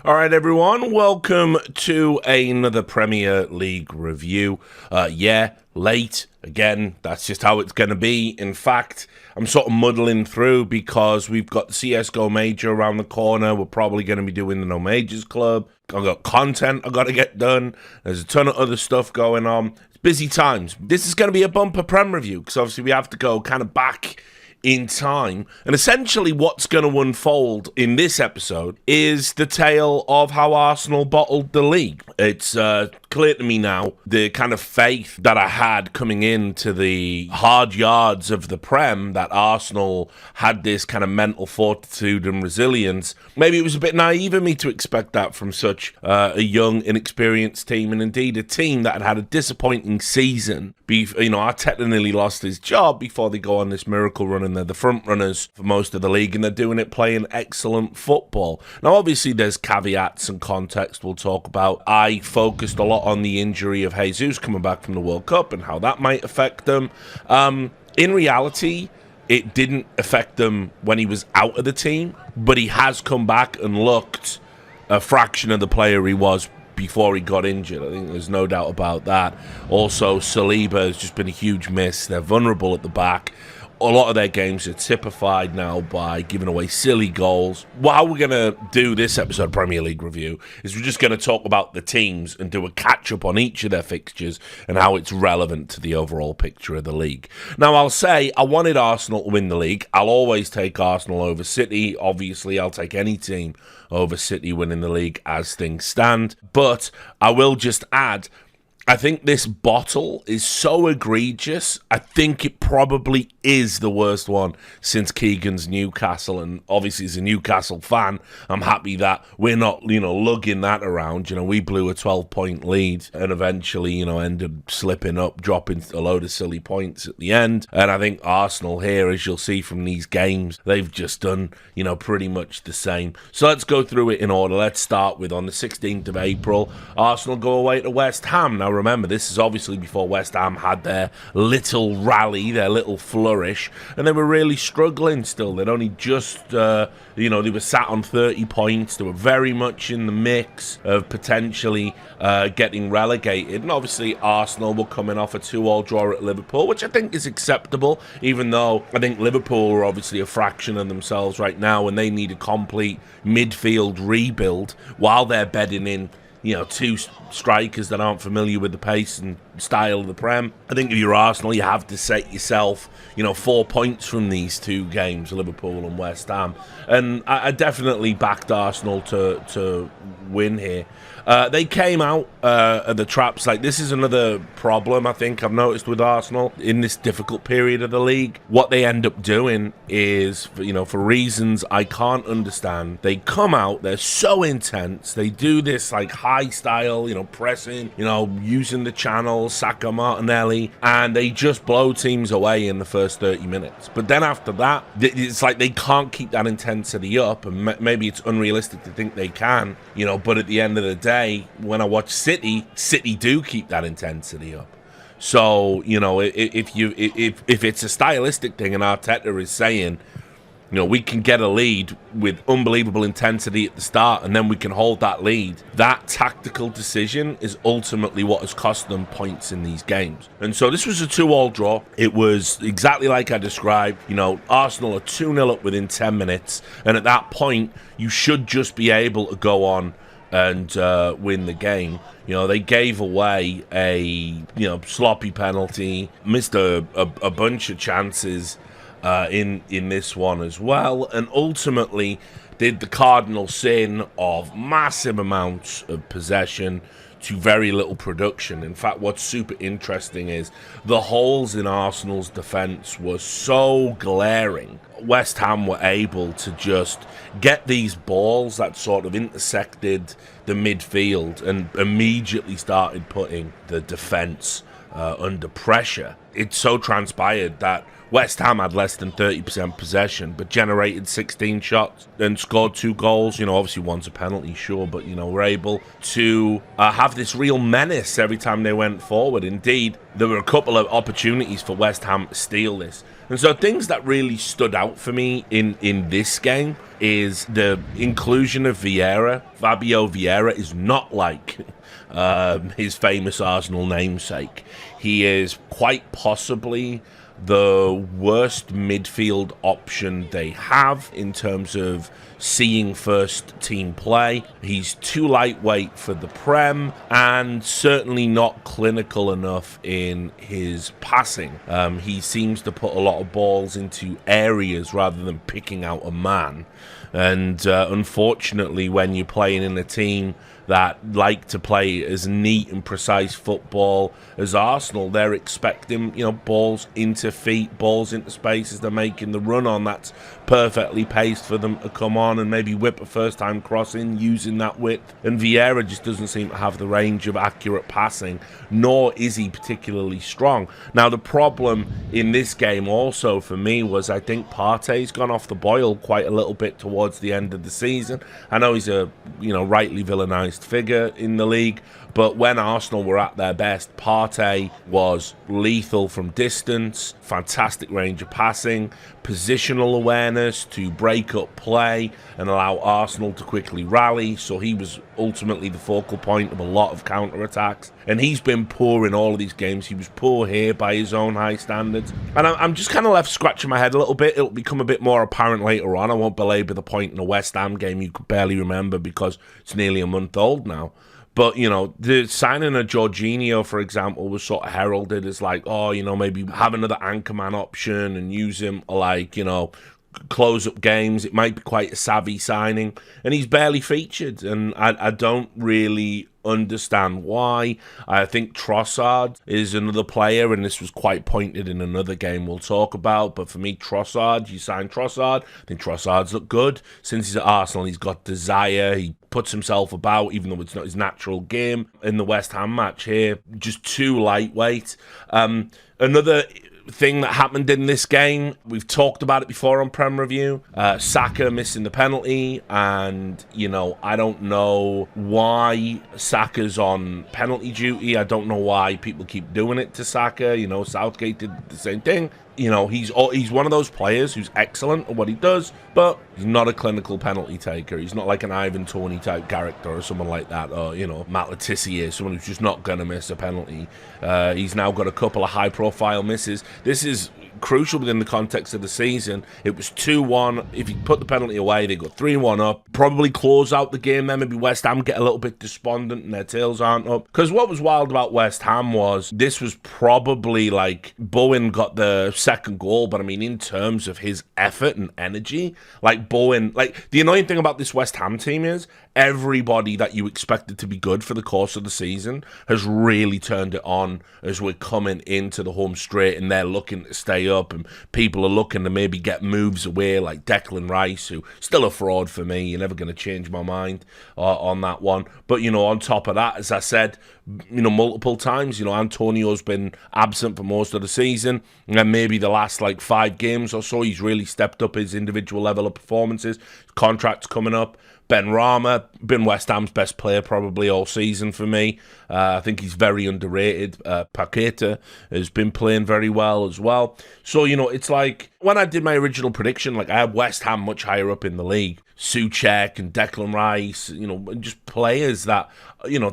All right, everyone, welcome to another Premier League review. Late. Again, that's just how it's going to be. In fact, I'm sort of muddling through because we've got the CSGO Major around the corner. We're probably going to be doing the No Majors Club. I've got content I've got to get done. There's a ton of other stuff going on. It's busy times. This is going to be a bumper Prem review because obviously we have to go kind of back in time, and essentially what's going to unfold in this episode is the tale of how Arsenal bottled the league. It's clear to me now the kind of faith that I had coming into the hard yards of the Prem, that Arsenal had this kind of mental fortitude and resilience. Maybe it was a bit naive of me to expect that from such a young, inexperienced team, and indeed a team that had a disappointing season. Arteta nearly lost his job before they go on this miracle run, and they're the front runners for most of the league, and they're doing it playing excellent football. Now, obviously, there's caveats and context we'll talk about. I focused a lot on the injury of Jesus coming back from the World Cup and how that might affect them. In reality, it didn't affect them when he was out of the team, but he has come back and looked a fraction of the player he was before he got injured. I think there's no doubt about that. Also, Saliba has just been a huge miss. They're vulnerable at the back. A lot of their games are typified now by giving away silly goals. How we're going to do this episode of Premier League review is we're just going to talk about the teams and do a catch-up on each of their fixtures and how it's relevant to the overall picture of the league. Now, I'll say I wanted Arsenal to win the league. I'll always take Arsenal over City. Obviously, I'll take any team over City winning the league as things stand. But I will just add, I think this bottle is so egregious. I think it probably is the worst one since Keegan's Newcastle. And obviously, as a Newcastle fan, I'm happy that we're not, lugging that around. We blew a 12-point lead and eventually, ended slipping up, dropping a load of silly points at the end. And I think Arsenal here, as you'll see from these games, they've just done, pretty much the same. So let's go through it in order. Let's start with on the 16th of April, Arsenal go away to West Ham. Now, remember, this is obviously before West Ham had their little rally, their little flourish, and they were really struggling still. They'd only just, they were sat on 30 points. They were very much in the mix of potentially getting relegated. And obviously, Arsenal were coming off a 2-2 draw at Liverpool, which I think is acceptable, even though I think Liverpool are obviously a fraction of themselves right now, and they need a complete midfield rebuild while they're bedding in two strikers that aren't familiar with the pace and style of the Prem. I think if you're Arsenal, you have to set yourself, 4 points from these two games, Liverpool and West Ham. And I definitely backed Arsenal to win here. They came out of the traps. This is another problem I think I've noticed with Arsenal in this difficult period of the league. What they end up doing is, for reasons I can't understand, they come out, they're so intense, they do this high style, pressing, using the channel, Saka, Martinelli, and they just blow teams away in the first 30 minutes. But then after that, it's they can't keep that intensity up, and maybe it's unrealistic to think they can, but at the end of the day, when I watch City do keep that intensity up. So, if it's a stylistic thing and Arteta is saying, we can get a lead with unbelievable intensity at the start and then we can hold that lead, that tactical decision is ultimately what has cost them points in these games. And so this was a 2-2 draw. It was exactly like I described. Arsenal are 2-0 up within 10 minutes, and at that point you should just be able to go on and win the game. They gave away a sloppy penalty, missed a bunch of chances in this one as well, and ultimately did the cardinal sin of massive amounts of possession to very little production. In fact, what's super interesting is the holes in Arsenal's defence were so glaring. West Ham were able to just get these balls that sort of intersected the midfield and immediately started putting the defence under pressure. it so transpired that West Ham had less than 30% possession, but generated 16 shots and scored 2 goals. Obviously one's a penalty, sure, but, were able to have this real menace every time they went forward. Indeed, there were a couple of opportunities for West Ham to steal this. And so things that really stood out for me in this game is the inclusion of Vieira. Fabio Vieira is not like his famous Arsenal namesake. He is quite possibly the worst midfield option they have in terms of seeing first team play. He's too lightweight for the Prem and certainly not clinical enough in his passing. He seems to put a lot of balls into areas rather than picking out a man. And unfortunately, when you're playing in a team that like to play as neat and precise football as Arsenal, they're expecting, balls into feet, balls into space as they're making the run on. That's perfectly paced for them to come on and maybe whip a first-time cross in using that width. And Vieira just doesn't seem to have the range of accurate passing, nor is he particularly strong. Now, the problem in this game also for me was I think Partey's gone off the boil quite a little bit towards the end of the season. I know he's a, rightly villainized figure in the league, but when Arsenal were at their best, Partey was lethal from distance, fantastic range of passing, positional awareness to break up play and allow Arsenal to quickly rally. So he was ultimately the focal point of a lot of counter-attacks. And he's been poor in all of these games. He was poor here by his own high standards. And I'm just kind of left scratching my head a little bit. It'll become a bit more apparent later on. I won't belabor the point in the West Ham game you could barely remember because it's nearly a month old now. But, the signing of Jorginho, for example, was sort of heralded as like, maybe have another anchorman option and use him like, close-up games. It might be quite a savvy signing. And he's barely featured. And I don't really understand why. I think Trossard is another player, and this was quite pointed in another game we'll talk about. But for me, Trossard, you sign Trossard. I think Trossard's looked good. Since he's at Arsenal, he's got desire. He puts himself about, even though it's not his natural game. In the West Ham match here, just too lightweight. Another thing that happened in this game, we've talked about it before on Prem Review, Saka missing the penalty, and I don't know why Saka's on penalty duty. I don't know why people keep doing it to Saka. Southgate did the same thing. He's one of those players who's excellent at what he does, but he's not a clinical penalty taker. He's not like an Ivan Toney type character or someone like that, or Matt Letizia, someone who's just not going to miss a penalty. He's now got a couple of high-profile misses. This is crucial within the context of the season. It was 2-1. If you put the penalty away, they got 3-1 up. Probably close out the game then. Maybe West Ham get a little bit despondent and their tails aren't up. Because what was wild about West Ham was this was probably like Bowen got the second goal, but I mean in terms of his effort and energy, like Bowen, like the annoying thing about this West Ham team is everybody that you expected to be good for the course of the season has really turned it on as we're coming into the home straight, and they're looking to stay up, and people are looking to maybe get moves away, like Declan Rice, who still a fraud for me. You're never going to change my mind on that one. But on top of that, as I said, multiple times, Antonio's been absent for most of the season, and then maybe the last 5 games or so he's really stepped up his individual level of performances. His contract's coming up. Ben Rama, been West Ham's best player probably all season for me. I think he's very underrated. Paqueta has been playing very well as well. So, it's like when I did my original prediction, I had West Ham much higher up in the league. Souček and Declan Rice, just players that,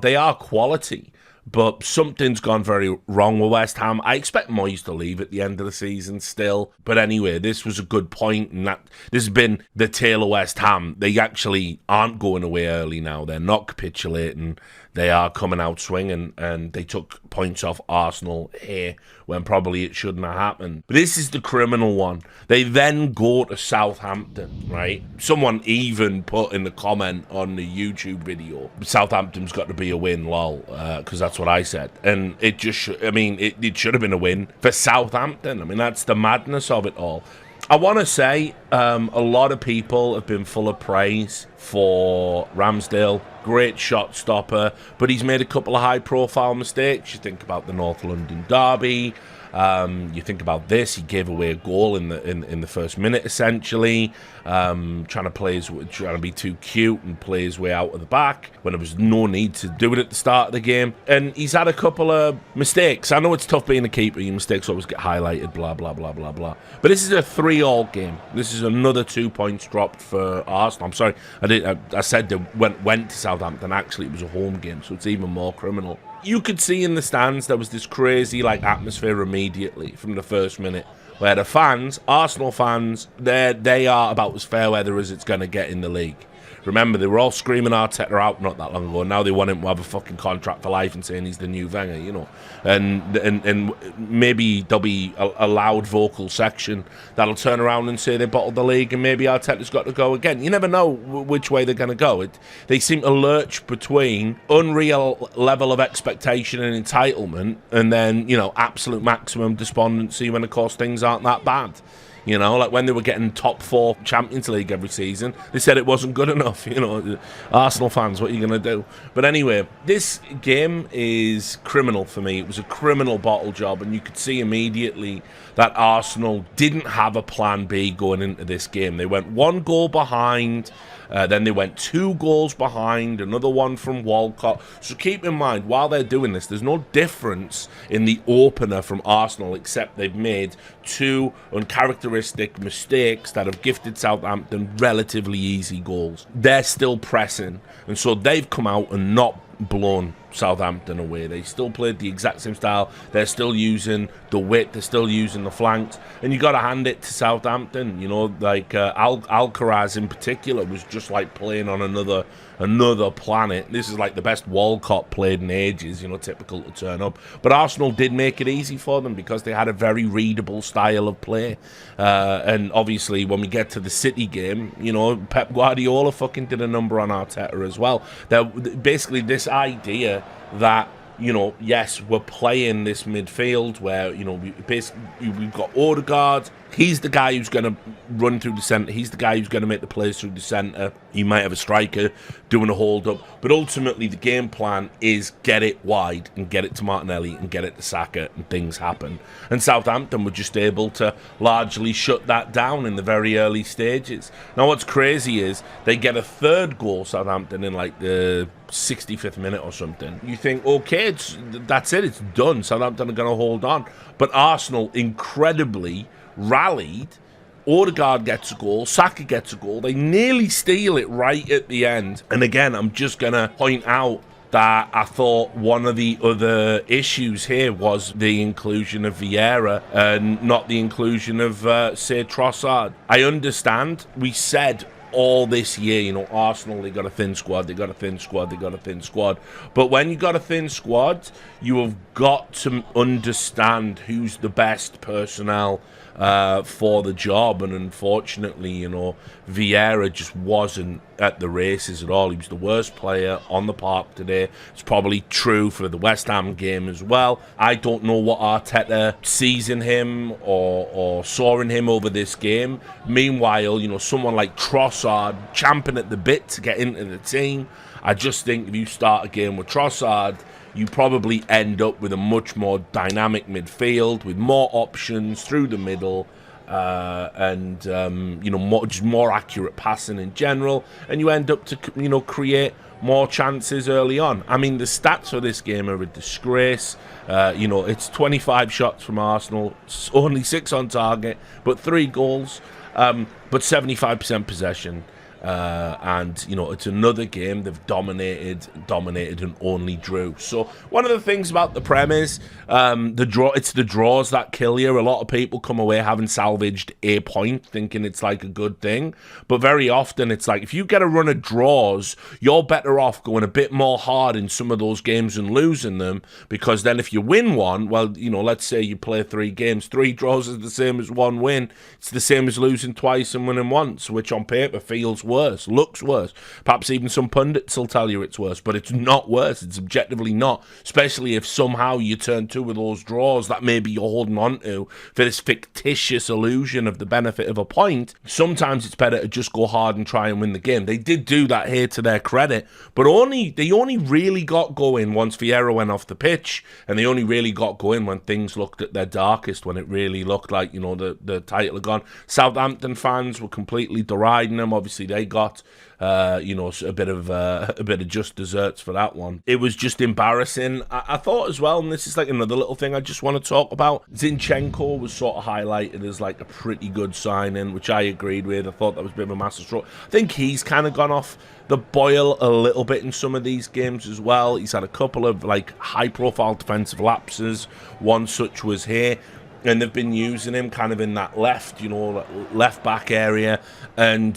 they are quality. But something's gone very wrong with West Ham. I expect Moyes to leave at the end of the season still. But anyway, this was a good point, and that this has been the tale of West Ham. They actually aren't going away early now. They're not capitulating. They are coming out swinging, and they took points off Arsenal here when probably it shouldn't have happened. But this is the criminal one. They then go to Southampton, right? Someone even put in the comment on the YouTube video, Southampton's got to be a win, lol, because that's what I said. And it just, it should have been a win for Southampton. That's the madness of it all. I want to say a lot of people have been full of praise for Ramsdale. Great shot stopper, but he's made a couple of high-profile mistakes. You think about the North London derby. You think about this, he gave away a goal in the first minute, essentially, trying to be too cute and play his way out of the back when there was no need to do it at the start of the game. And he's had a couple of mistakes. I know it's tough being a keeper, your mistakes always get highlighted, blah, blah, blah, blah, blah. But this is a 3-3 game. This is another 2 points dropped for Arsenal. I'm sorry, I said they went to Southampton. Actually, it was a home game, so it's even more criminal. You could see in the stands there was this crazy atmosphere immediately from the first minute, where the fans, Arsenal fans, they are about as fair weather as it's going to get in the league. Remember, they were all screaming Arteta out not that long ago, and now they want him to have a fucking contract for life and saying he's the new Wenger, you know. And maybe there'll be a loud vocal section that'll turn around and say they bottled the league and maybe Arteta's got to go again. You never know which way they're going to go. They seem to lurch between unreal level of expectation and entitlement and then, you know, absolute maximum despondency when, of course, things aren't that bad. You know, like when they were getting top 4 Champions League every season, they said it wasn't good enough. You know, Arsenal fans, what are you going to do? But anyway, this game is criminal for me. It was a criminal bottle job, and you could see immediately that Arsenal didn't have a plan B going into this game. They went 1 goal behind, then they went 2 goals behind, another one from Walcott. So keep in mind, while they're doing this, there's no difference in the opener from Arsenal, except they've made 2 uncharacteristic mistakes that have gifted Southampton relatively easy goals. They're still pressing, and so they've come out and not blown Southampton away. They still played the exact same style. They're still using the width. They're still using the flanks. And you got to hand it to Southampton. You know, like Alcaraz in particular was just like playing on another planet. This is like the best Walcott played in ages, you know, typical to turn up. But Arsenal did make it easy for them because they had a very readable style of play. And obviously, when we get to the City game, you know, Pep Guardiola fucking did a number on Arteta as well. Basically, this idea that, you know, yes, we're playing this midfield where, you know, we've got Odegaard. He's the guy who's going to run through the centre. He's the guy who's going to make the plays through the centre. You might have a striker doing a hold-up. But ultimately, the game plan is get it wide and get it to Martinelli and get it to Saka, and things happen. And Southampton were just able to largely shut that down in the very early stages. Now, what's crazy is they get a 3rd goal, Southampton, in like the 65th minute or something. You think, okay, that's it, it's done. Southampton are going to hold on. But Arsenal incredibly rallied. Odegaard gets a goal, Saka gets a goal. They nearly steal it right at the end. And again, I'm just going to point out that I thought one of the other issues here was the inclusion of Vieira and not the inclusion of, say, Trossard. I understand. We said all this year, you know, Arsenal, they got a thin squad, they got a thin squad, they got a thin squad. But when you got a thin squad, you have got to understand who's the best personnel for the job. And unfortunately, you know, Vieira just wasn't at the races at all. He was the worst player on the park today. It's probably true for the West Ham game as well. I don't know what Arteta sees in him or saw in him over this game. Meanwhile, you know, someone like Trossard champing at the bit to get into the team. I just think if you start a game with Trossard, you probably end up with a much more dynamic midfield with more options through the middle, and you know, more accurate passing in general, and you end up to, you know, create more chances early on. I mean, the stats for this game are a disgrace. You know, it's 25 shots from Arsenal, only 6 on target, but 3 goals, but 75% possession. And, you know, it's another game they've dominated and only drew. So one of the things about the Prem is it's the draws that kill you. A lot of people come away having salvaged a point, thinking it's like a good thing. But very often it's like, if you get a run of draws, you're better off going a bit more hard in some of those games and losing them, because then if you win one, well, you know, let's say you play 3 games, 3 draws is the same as 1 win. It's the same as losing twice and winning once, which on paper feels worse, looks worse. Perhaps even some pundits will tell you it's worse, but it's not worse. It's objectively not, especially if somehow you turn two of those draws that maybe you're holding on to for this fictitious illusion of the benefit of a point. Sometimes it's better to just go hard and try and win the game. They did do that here to their credit, but they only really got going once Vieira went off the pitch, and they only really got going when things looked at their darkest, when it really looked like, the title had gone. Southampton fans were completely deriding them. Obviously, they got a bit of just desserts for that one. It was just embarrassing. I thought as well, and this is like another little thing I just want to talk about, Zinchenko was sort of highlighted as like a pretty good signing, which I agreed with. I thought that was a bit of a master stroke. I think he's kind of gone off the boil a little bit in some of these games as well. He's had a couple of like high-profile defensive lapses. One such was here. And they've been using him kind of in that left back area. And,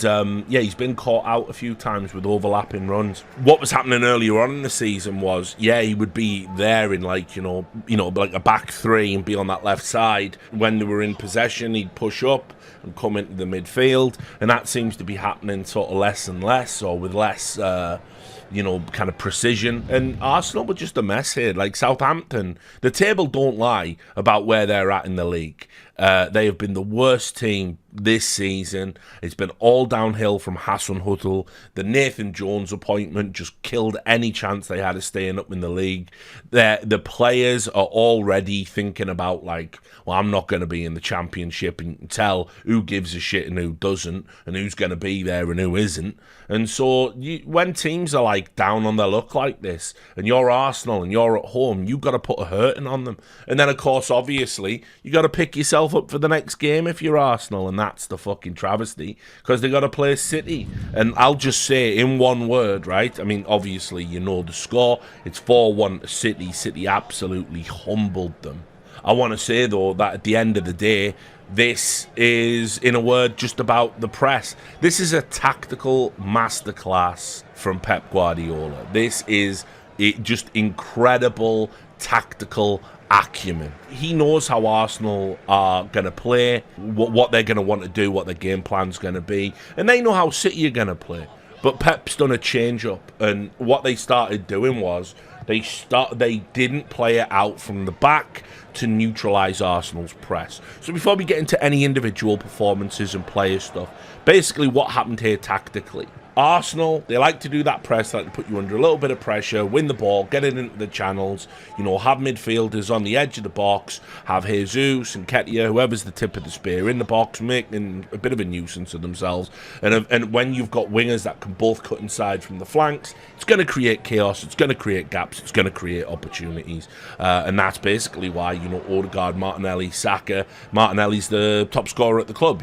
he's been caught out a few times with overlapping runs. What was happening earlier on in the season was, he would be there in like a back three and be on that left side. When they were in possession, he'd push up and come into the midfield. And that seems to be happening sort of less and less, or with less kind of precision. And Arsenal were just a mess here. Like Southampton, the table don't lie about where they're at in the league. They have been the worst team this season. It's been all downhill from Hasenhüttl. The Nathan Jones appointment just killed any chance they had of staying up in the league. The players are already thinking about like, well, I'm not going to be in the Championship, and you can tell who gives a shit and who doesn't, and who's going to be there and who isn't. And so when teams are like down on their luck like this, and you're Arsenal and you're at home, you've got to put a hurting on them. And then, of course, obviously, you got to pick yourself up for the next game if you're Arsenal, and that's the fucking travesty, because they got to play City. And I'll just say in one word, right? I mean, obviously, you know the score. It's 4-1 to City. City absolutely humbled them. I want to say, though, that at the end of the day, this is, in a word, just about the press. This is a tactical masterclass from Pep Guardiola. This is just incredible tactical acumen. He knows how Arsenal are going to play, what they're going to want to do, what their game plan's going to be, and they know how City are going to play. But Pep's done a change-up, and what they started doing was they didn't play it out from the back to neutralise Arsenal's press. So before we get into any individual performances and player stuff, basically what happened here tactically. Arsenal, they like to do that press, they like to put you under a little bit of pressure, win the ball, get it into the channels, have midfielders on the edge of the box, have Jesus and Ketia, whoever's the tip of the spear, in the box, making a bit of a nuisance of themselves. And when you've got wingers that can both cut inside from the flanks, it's going to create chaos, it's going to create gaps, it's going to create opportunities. And that's basically why, Odegaard, Martinelli, Saka, Martinelli's the top scorer at the club,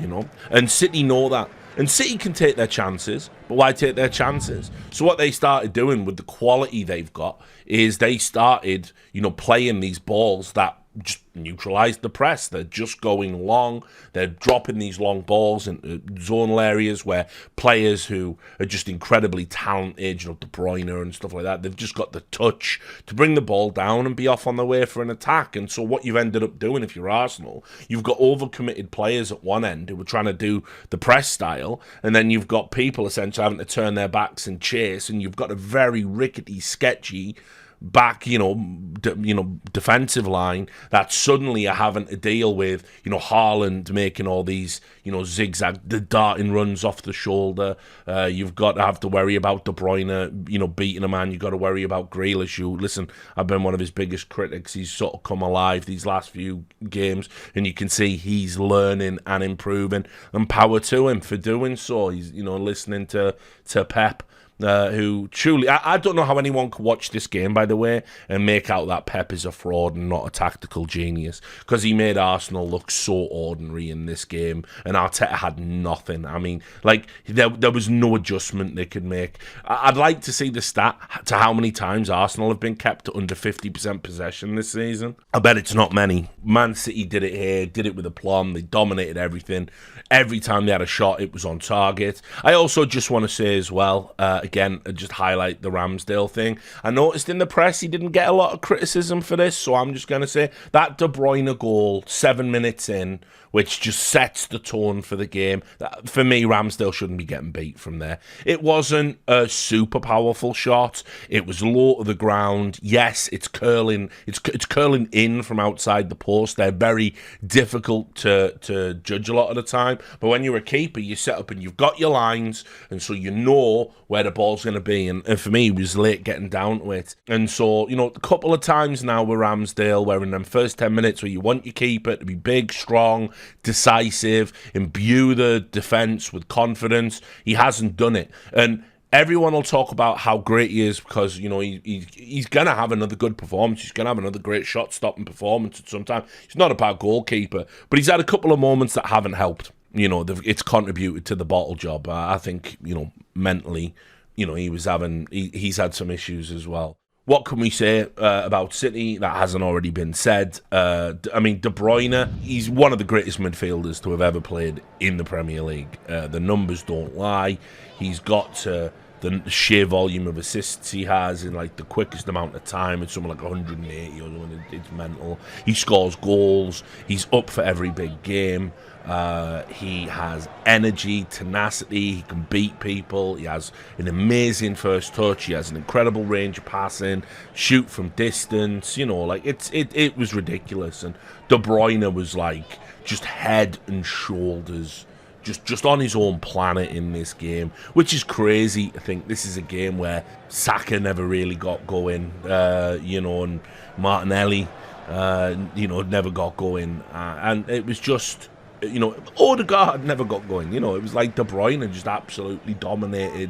And City know that. And City can take their chances, but why take their chances? So what they started doing with the quality they've got is they started, playing these balls that just neutralise the press. They're just going long. They're dropping these long balls into zonal areas where players who are just incredibly talented, De Bruyne and stuff like that, they've just got the touch to bring the ball down and be off on their way for an attack. And so what you've ended up doing, if you're Arsenal, you've got overcommitted players at one end who are trying to do the press style, and then you've got people essentially having to turn their backs and chase, and you've got a very rickety, sketchy back, defensive line that suddenly are having to deal with, Haaland making all these, zigzag, the darting runs off the shoulder. You've got to have to worry about De Bruyne, beating a man. You've got to worry about Grealish, who, listen, I've been one of his biggest critics. He's sort of come alive these last few games, and you can see he's learning and improving, and power to him for doing so. He's, listening to Pep. Who truly, I don't know how anyone could watch this game, by the way, and make out that Pep is a fraud and not a tactical genius, because he made Arsenal look so ordinary in this game, and Arteta had nothing. I mean, like, there was no adjustment they could make. I'd like to see the stat to how many times Arsenal have been kept to under 50% possession this season. I bet it's not many. Man City did it here, did it with aplomb. They dominated everything. Every time they had a shot, it was on target. I also just want to say as well, again, just highlight the Ramsdale thing. I noticed in the press he didn't get a lot of criticism for this, so I'm just going to say that De Bruyne goal, 7 minutes in, which just sets the tone for the game. For me, Ramsdale shouldn't be getting beat from there. It wasn't a super powerful shot. It was low to the ground. Yes, it's curling. It's curling in from outside the post. They're very difficult to judge a lot of the time. But when you're a keeper, you set up and you've got your lines, and so you know where the ball's going to be. And for me, he was late getting down to it. And so, a couple of times now with Ramsdale, where in them first 10 minutes where you want your keeper to be big, strong, decisive, imbue the defence with confidence, he hasn't done it. And everyone will talk about how great he is because, he's going to have another good performance. He's going to have another great shot-stopping performance at some time. He's not a bad goalkeeper, but he's had a couple of moments that haven't helped. It's contributed to the bottle job. I think, mentally, he's had some issues as well. What can we say about City that hasn't already been said? De Bruyne, he's one of the greatest midfielders to have ever played in the Premier League. The numbers don't lie. He's got the sheer volume of assists he has in the quickest amount of time. It's something like 180 or something. It's mental. He scores goals. He's up for every big game. He has energy, tenacity. He can beat people. He has an amazing first touch. He has an incredible range of passing, shoot from distance. It was ridiculous. And De Bruyne was just head and shoulders just on his own planet in this game, which is crazy. I think this is a game where Saka never really got going, and Martinelli, never got going, and it was just, Odegaard never got going. It was like De Bruyne just absolutely dominated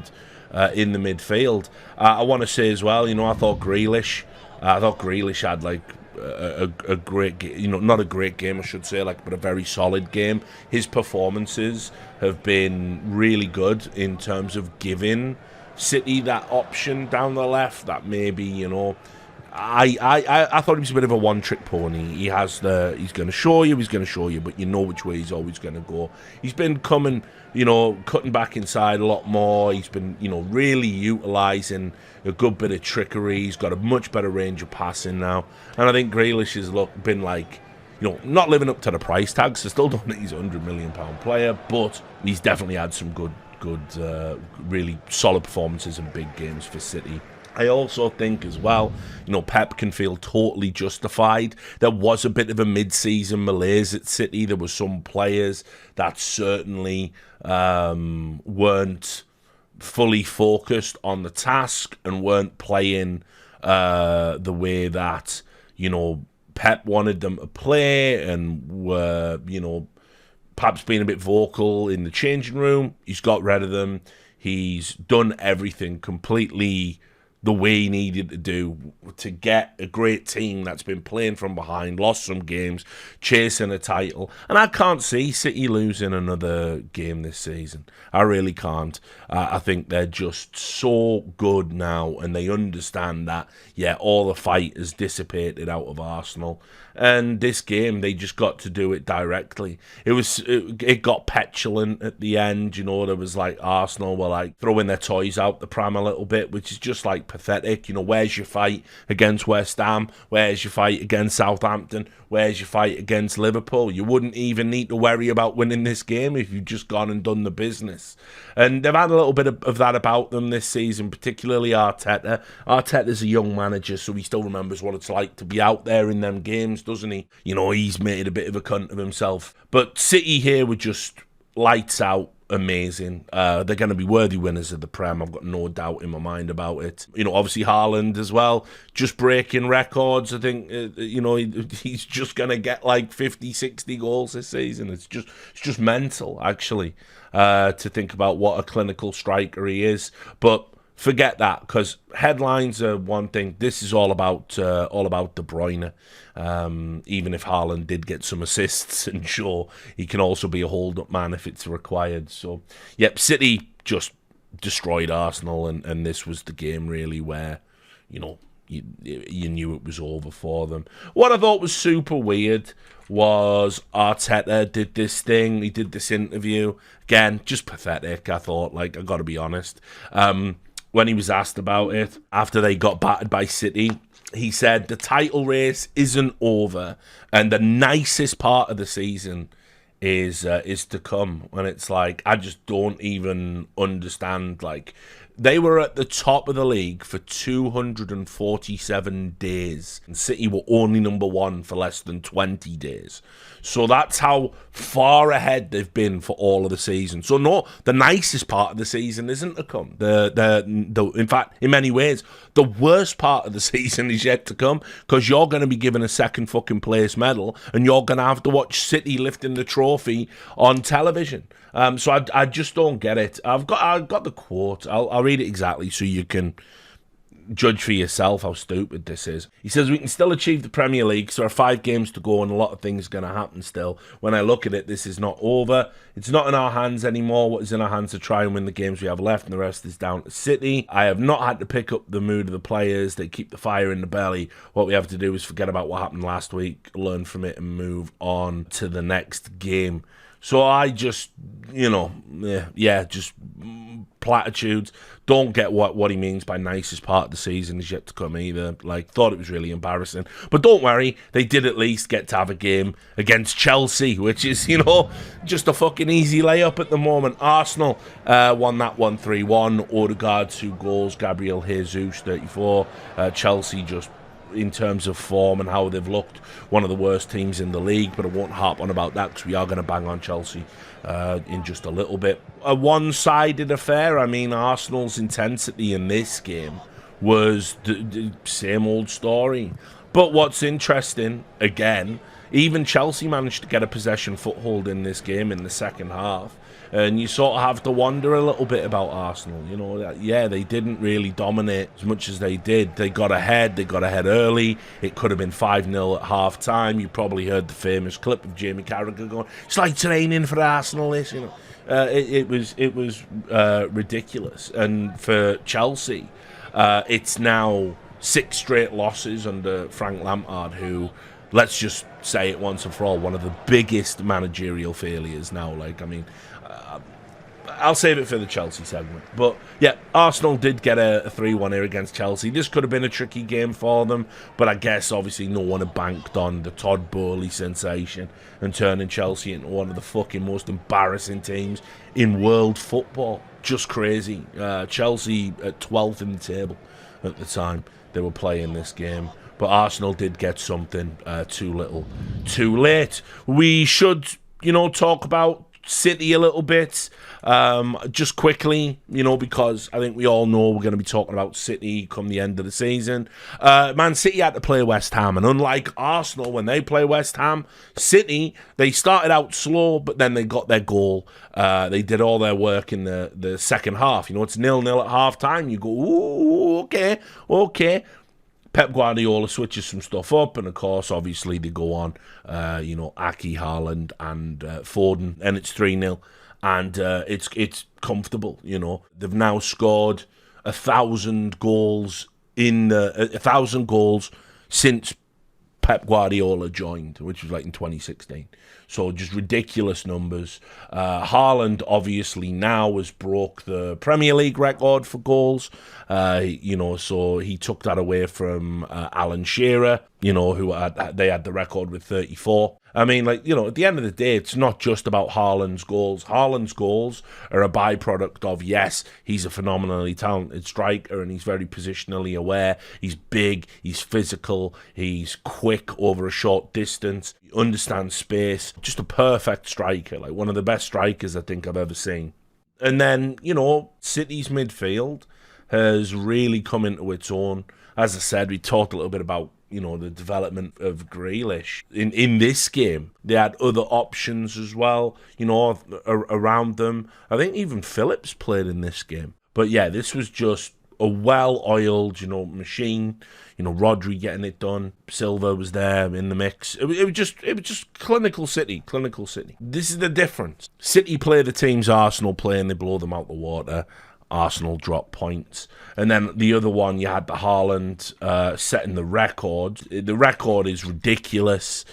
in the midfield. I want to say as well, I thought Grealish had a great game, not a great game, I should say, but a very solid game. His performances have been really good in terms of giving City that option down the left that maybe, I thought he was a bit of a one-trick pony. He's going to show you, but you know which way he's always going to go. He's been coming, cutting back inside a lot more. He's been, really utilising a good bit of trickery. He's got a much better range of passing now. And I think Grealish has been not living up to the price tag, so still don't think he's a £100 million player, but he's definitely had some good, really solid performances in big games for City. I also think as well, Pep can feel totally justified. There was a bit of a mid-season malaise at City. There were some players that certainly weren't fully focused on the task and weren't playing the way that, Pep wanted them to play, and were, perhaps being a bit vocal in the changing room. He's got rid of them. He's done everything completely the way he needed to do to get a great team that's been playing from behind, lost some games, chasing a title. And I can't see City losing another game this season. I really can't. I think they're just so good now, and they understand that, all the fight has dissipated out of Arsenal. And this game, they just got to do it directly. It got petulant at the end. There was Arsenal were throwing their toys out the pram a little bit, which is just pathetic. Where's your fight against West Ham? Where's your fight against Southampton? Where's your fight against Liverpool? You wouldn't even need to worry about winning this game if you'd just gone and done the business. And they've had a little bit of that about them this season, particularly Arteta. Arteta's a young manager, so he still remembers what it's like to be out there in them games, doesn't he? He's made a bit of a cunt of himself. But City here were just lights out. Amazing. They're going to be worthy winners of the Prem. I've got no doubt in my mind about it. Obviously Haaland as well, just breaking records. I think, he's just going to get 50, 60 goals this season. It's just mental, actually, to think about what a clinical striker he is. But forget that, because headlines are one thing. This is all about De Bruyne. Even if Haaland did get some assists, and sure, he can also be a hold-up man if it's required. So, City just destroyed Arsenal, and this was the game really where, you knew it was over for them. What I thought was super weird was Arteta did this thing. He did this interview. Again, just pathetic, I thought. I got to be honest. when he was asked about it after they got battered by City. He said the title race isn't over, and the nicest part of the season is to come. And it's like, I just don't even understand. Like, they were at the top of the league for 247 days, and City were only number one for less than 20 days. So that's how far ahead they've been for all of the season. So no, the nicest part of the season isn't to come. In fact, in many ways, the worst part of the season is yet to come, because you're going to be given a second fucking place medal, and you're going to have to watch City lifting the trophy on television. So I just don't get it. I've got the quote. I'll read it exactly so you can judge for yourself how stupid this is. He says, we can still achieve the Premier League, so there are 5 games to go and a lot of things are going to happen still. When I look at it, this is not over. It's not in our hands anymore. What is in our hands to try and win the games we have left, and the rest is down to City. I have not had to pick up the mood of the players. They keep the fire in the belly. What we have to do is forget about what happened last week, learn from it, and move on to the next game. So I just, just platitudes. Don't get what he means by nicest part of the season is yet to come either. Like, thought it was really embarrassing. But don't worry, they did at least get to have a game against Chelsea, which is, just a fucking easy layup at the moment. Arsenal won that 1-3-1. Odegaard 2 goals, Gabriel Jesus 34. Chelsea just, in terms of form and how they've looked, one of the worst teams in the league, but I won't harp on about that because we are going to bang on Chelsea in just a little bit. A one-sided affair. I mean, Arsenal's intensity in this game was the same old story. But what's interesting, again, even Chelsea managed to get a possession foothold in this game in the second half. And you sort of have to wonder a little bit about Arsenal. They didn't really dominate as much as they did. They got ahead early. It could have been 5-0 at half-time. You probably heard the famous clip of Jamie Carragher going, it's like training for Arsenal, this, It was ridiculous. And for Chelsea, it's now 6 straight losses under Frank Lampard, who, let's just say it once and for all, one of the biggest managerial failures now. I'll save it for the Chelsea segment. But yeah, Arsenal did get a 3-1 here against Chelsea. This could have been a tricky game for them, but I guess obviously no one had banked on the Todd Boehly sensation and turning Chelsea into one of the fucking most embarrassing teams in world football. Just crazy. Chelsea at 12th in the table at the time they were playing this game. But Arsenal did get something too little, too late. We should, talk about City a little bit, just quickly, because I think we all know we're going to be talking about City come the end of the season. Man City had to play West Ham, and unlike Arsenal, when they play West Ham, City, they started out slow, but then they got their goal. They did all their work in the second half. It's 0-0 at half-time. You go, ooh, okay. Pep Guardiola switches some stuff up, and of course, obviously, they go on, Aki, Haaland, and Foden, and it's 3-0, and it's comfortable. They've now scored 1,000 goals 1,000 goals since Pep Guardiola joined, which was like in 2016. So just ridiculous numbers. Haaland obviously now has broke the Premier League record for goals. So he took that away from Alan Shearer, who they had the record with 34. I mean, at the end of the day, it's not just about Haaland's goals. Haaland's goals are a byproduct of, yes, he's a phenomenally talented striker and he's very positionally aware. He's big, he's physical, he's quick over a short distance, he understands space. Just a perfect striker, like one of the best strikers I think I've ever seen. And then, City's midfield has really come into its own. As I said, we talked a little bit about the development of Grealish. In this game, they had other options as well, around them. I think even Phillips played in this game. But yeah, this was just a well-oiled, machine. Rodri getting it done. Silva was there in the mix. It was just clinical City. This is the difference. City play the teams Arsenal play and they blow them out the water. Arsenal drop points. And then the other one, you had the Haaland setting the record. The record is ridiculous,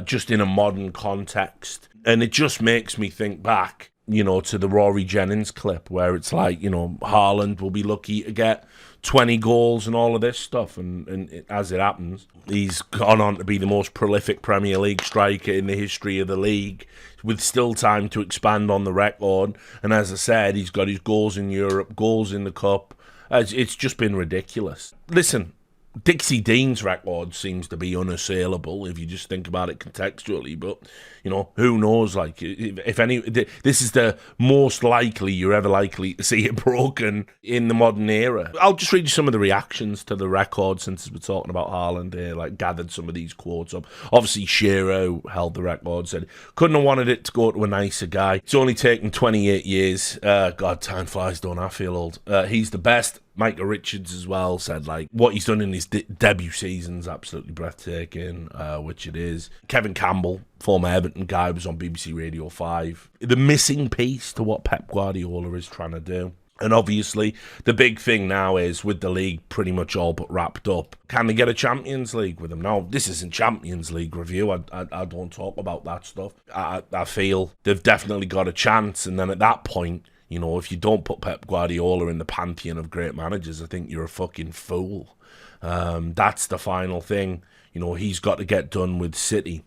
just in a modern context. And it just makes me think back to the Rory Jennings clip where it's like, Haaland will be lucky to get 20 goals and all of this stuff. And as it happens, he's gone on to be the most prolific Premier League striker in the history of the league, with still time to expand on the record. And as I said, he's got his goals in Europe, goals in the Cup. It's just been ridiculous. Listen, Dixie Dean's record seems to be unassailable if you just think about it contextually, but who knows? Like, if any, this is the most likely you're ever likely to see it broken in the modern era. I'll just read you some of the reactions to the record since we're talking about Haaland here. Like, gathered some of these quotes up. Obviously, Shiro held the record, said couldn't have wanted it to go to a nicer guy. It's only taken 28 years. God, time flies, don't I feel old? He's the best. Micah Richards as well said, like, what he's done in his debut season's absolutely breathtaking, which it is. Kevin Campbell, former Everton guy, was on BBC Radio 5. The missing piece to what Pep Guardiola is trying to do. And obviously, the big thing now is, with the league pretty much all but wrapped up, can they get a Champions League with them? Now, this isn't Champions League review. I don't talk about that stuff. I feel they've definitely got a chance. And then at that point, if you don't put Pep Guardiola in the pantheon of great managers, I think you're a fucking fool. That's the final thing. He's got to get done with City.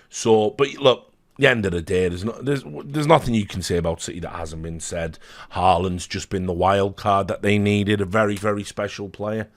So, but look, at the end of the day, there's nothing you can say about City that hasn't been said. Haaland's just been the wild card that they needed, a very, very special player.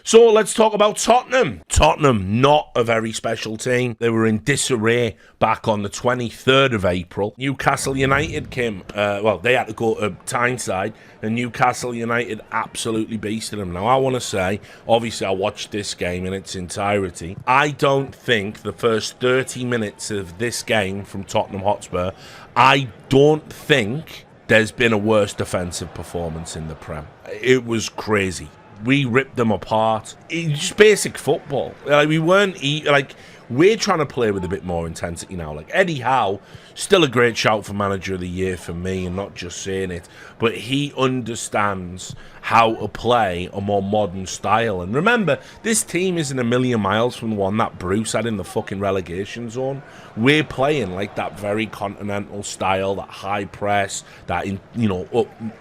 So let's talk about Tottenham. Tottenham, not a very special team. They were in disarray back on the 23rd of April. Newcastle United came, they had to go to Tyneside, and Newcastle United absolutely beasted them. Now, I want to say, obviously I watched this game in its entirety. I don't think the first 30 minutes of this game from Tottenham Hotspur, I don't think there's been a worse defensive performance in the Prem. It was crazy. We ripped them apart. It's just basic football. Like, we weren't we're trying to play with a bit more intensity now. Like, Eddie Howe, still a great shout for Manager of the Year for me, and not just saying it, but he understands how to play a more modern style. And remember, this team isn't a million miles from the one that Bruce had in the fucking relegation zone. We're playing like that very continental style, that high press, that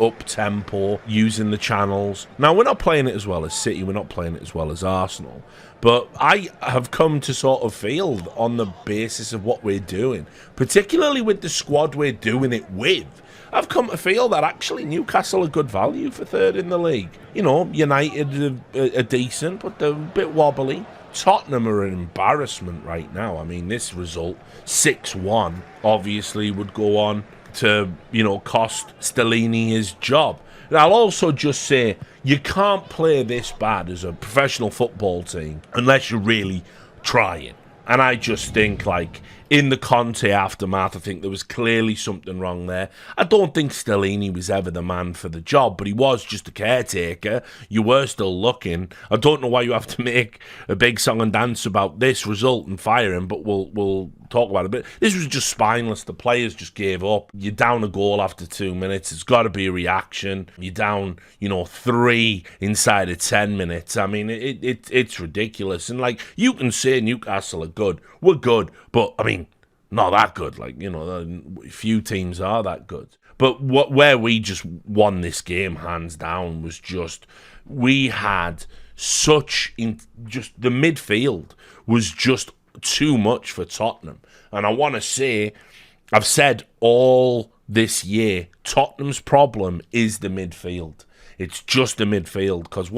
up tempo, using the channels. Now, we're not playing it as well as City, we're not playing it as well as Arsenal, but I have come to sort of feel, on the basis of what we're doing, particularly with the squad we're doing it with, I've come to feel that actually Newcastle are good value for third in the league. United are decent, but they're a bit wobbly. Tottenham are an embarrassment right now. I mean, this result, 6-1, obviously would go on to, cost Stellini his job. And I'll also just say, you can't play this bad as a professional football team unless you're really trying. And I just think, in the Conte aftermath, I think there was clearly something wrong there. I don't think Stellini was ever the man for the job, but he was just a caretaker. You were still looking. I don't know why you have to make a big song and dance about this result and fire him, but we'll talk about it. But this was just spineless. The players just gave up. You're down a goal after 2 minutes. It's got to be a reaction. You're down, 3 inside of 10 minutes. I mean, it's ridiculous. And, you can say Newcastle are good. We're good. But, I mean, not that good. Few teams are that good. But where we just won this game, hands down, was just, we had just the midfield was just too much for Tottenham. And I want to say, I've said all this year, Tottenham's problem is the midfield. It's just the midfield, because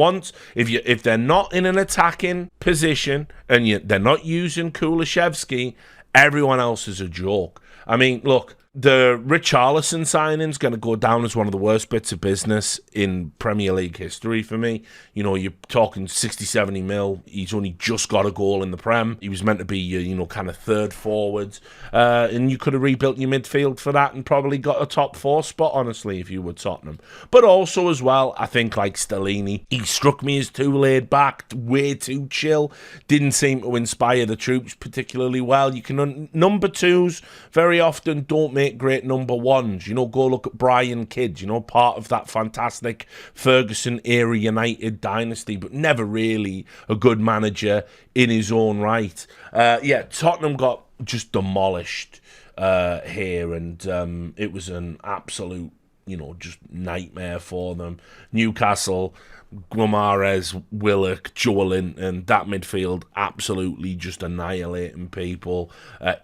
if they're not in an attacking position and they're not using Kulishevsky, everyone else is a joke. I mean, look, the Richarlison signing's going to go down as one of the worst bits of business in Premier League history for me. You're talking 60, 70 mil. He's only just got a goal in the Prem. He was meant to be your, kind of third forward. And you could have rebuilt your midfield for that and probably got a top 4 spot, honestly, if you were Tottenham. But also as well, I think like Stellini, he struck me as too laid back, way too chill. Didn't seem to inspire the troops particularly well. You can number 2s very often don't make great number 1s. Go look at Brian Kidd, part of that fantastic Ferguson era United dynasty, but never really a good manager in his own right. Tottenham got just demolished. here, and it was an absolute, just nightmare for them. Newcastle, Guimaraes, Willock, Joelinton, that midfield absolutely just annihilating people.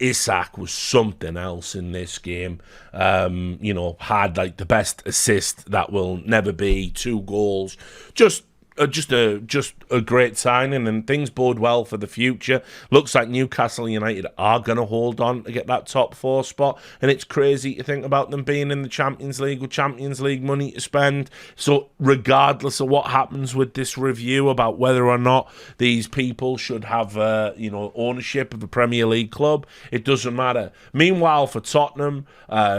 Isak was something else in this game. Had like the best assist that will never be, 2 goals. Just a great signing, and things bode well for the future. Looks like Newcastle United are going to hold on to get that top 4 spot, and it's crazy to think about them being in the Champions League with Champions League money to spend. So regardless of what happens with this review about whether or not these people should have ownership of a Premier League club, it doesn't matter. Meanwhile, for Tottenham,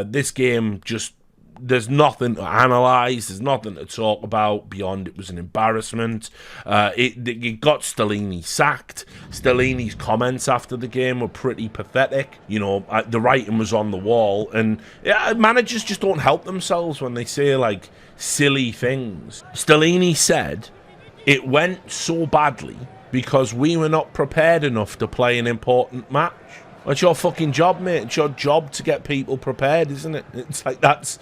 this game just, there's nothing to analyse, there's nothing to talk about beyond it was an embarrassment. It got Stellini sacked. Stellini's comments after the game were pretty pathetic. The writing was on the wall, and managers just don't help themselves when they say like silly things. Stellini said it went so badly because we were not prepared enough to play an important match. It's your fucking job, mate. It's your job to get people prepared, isn't it? It's like that's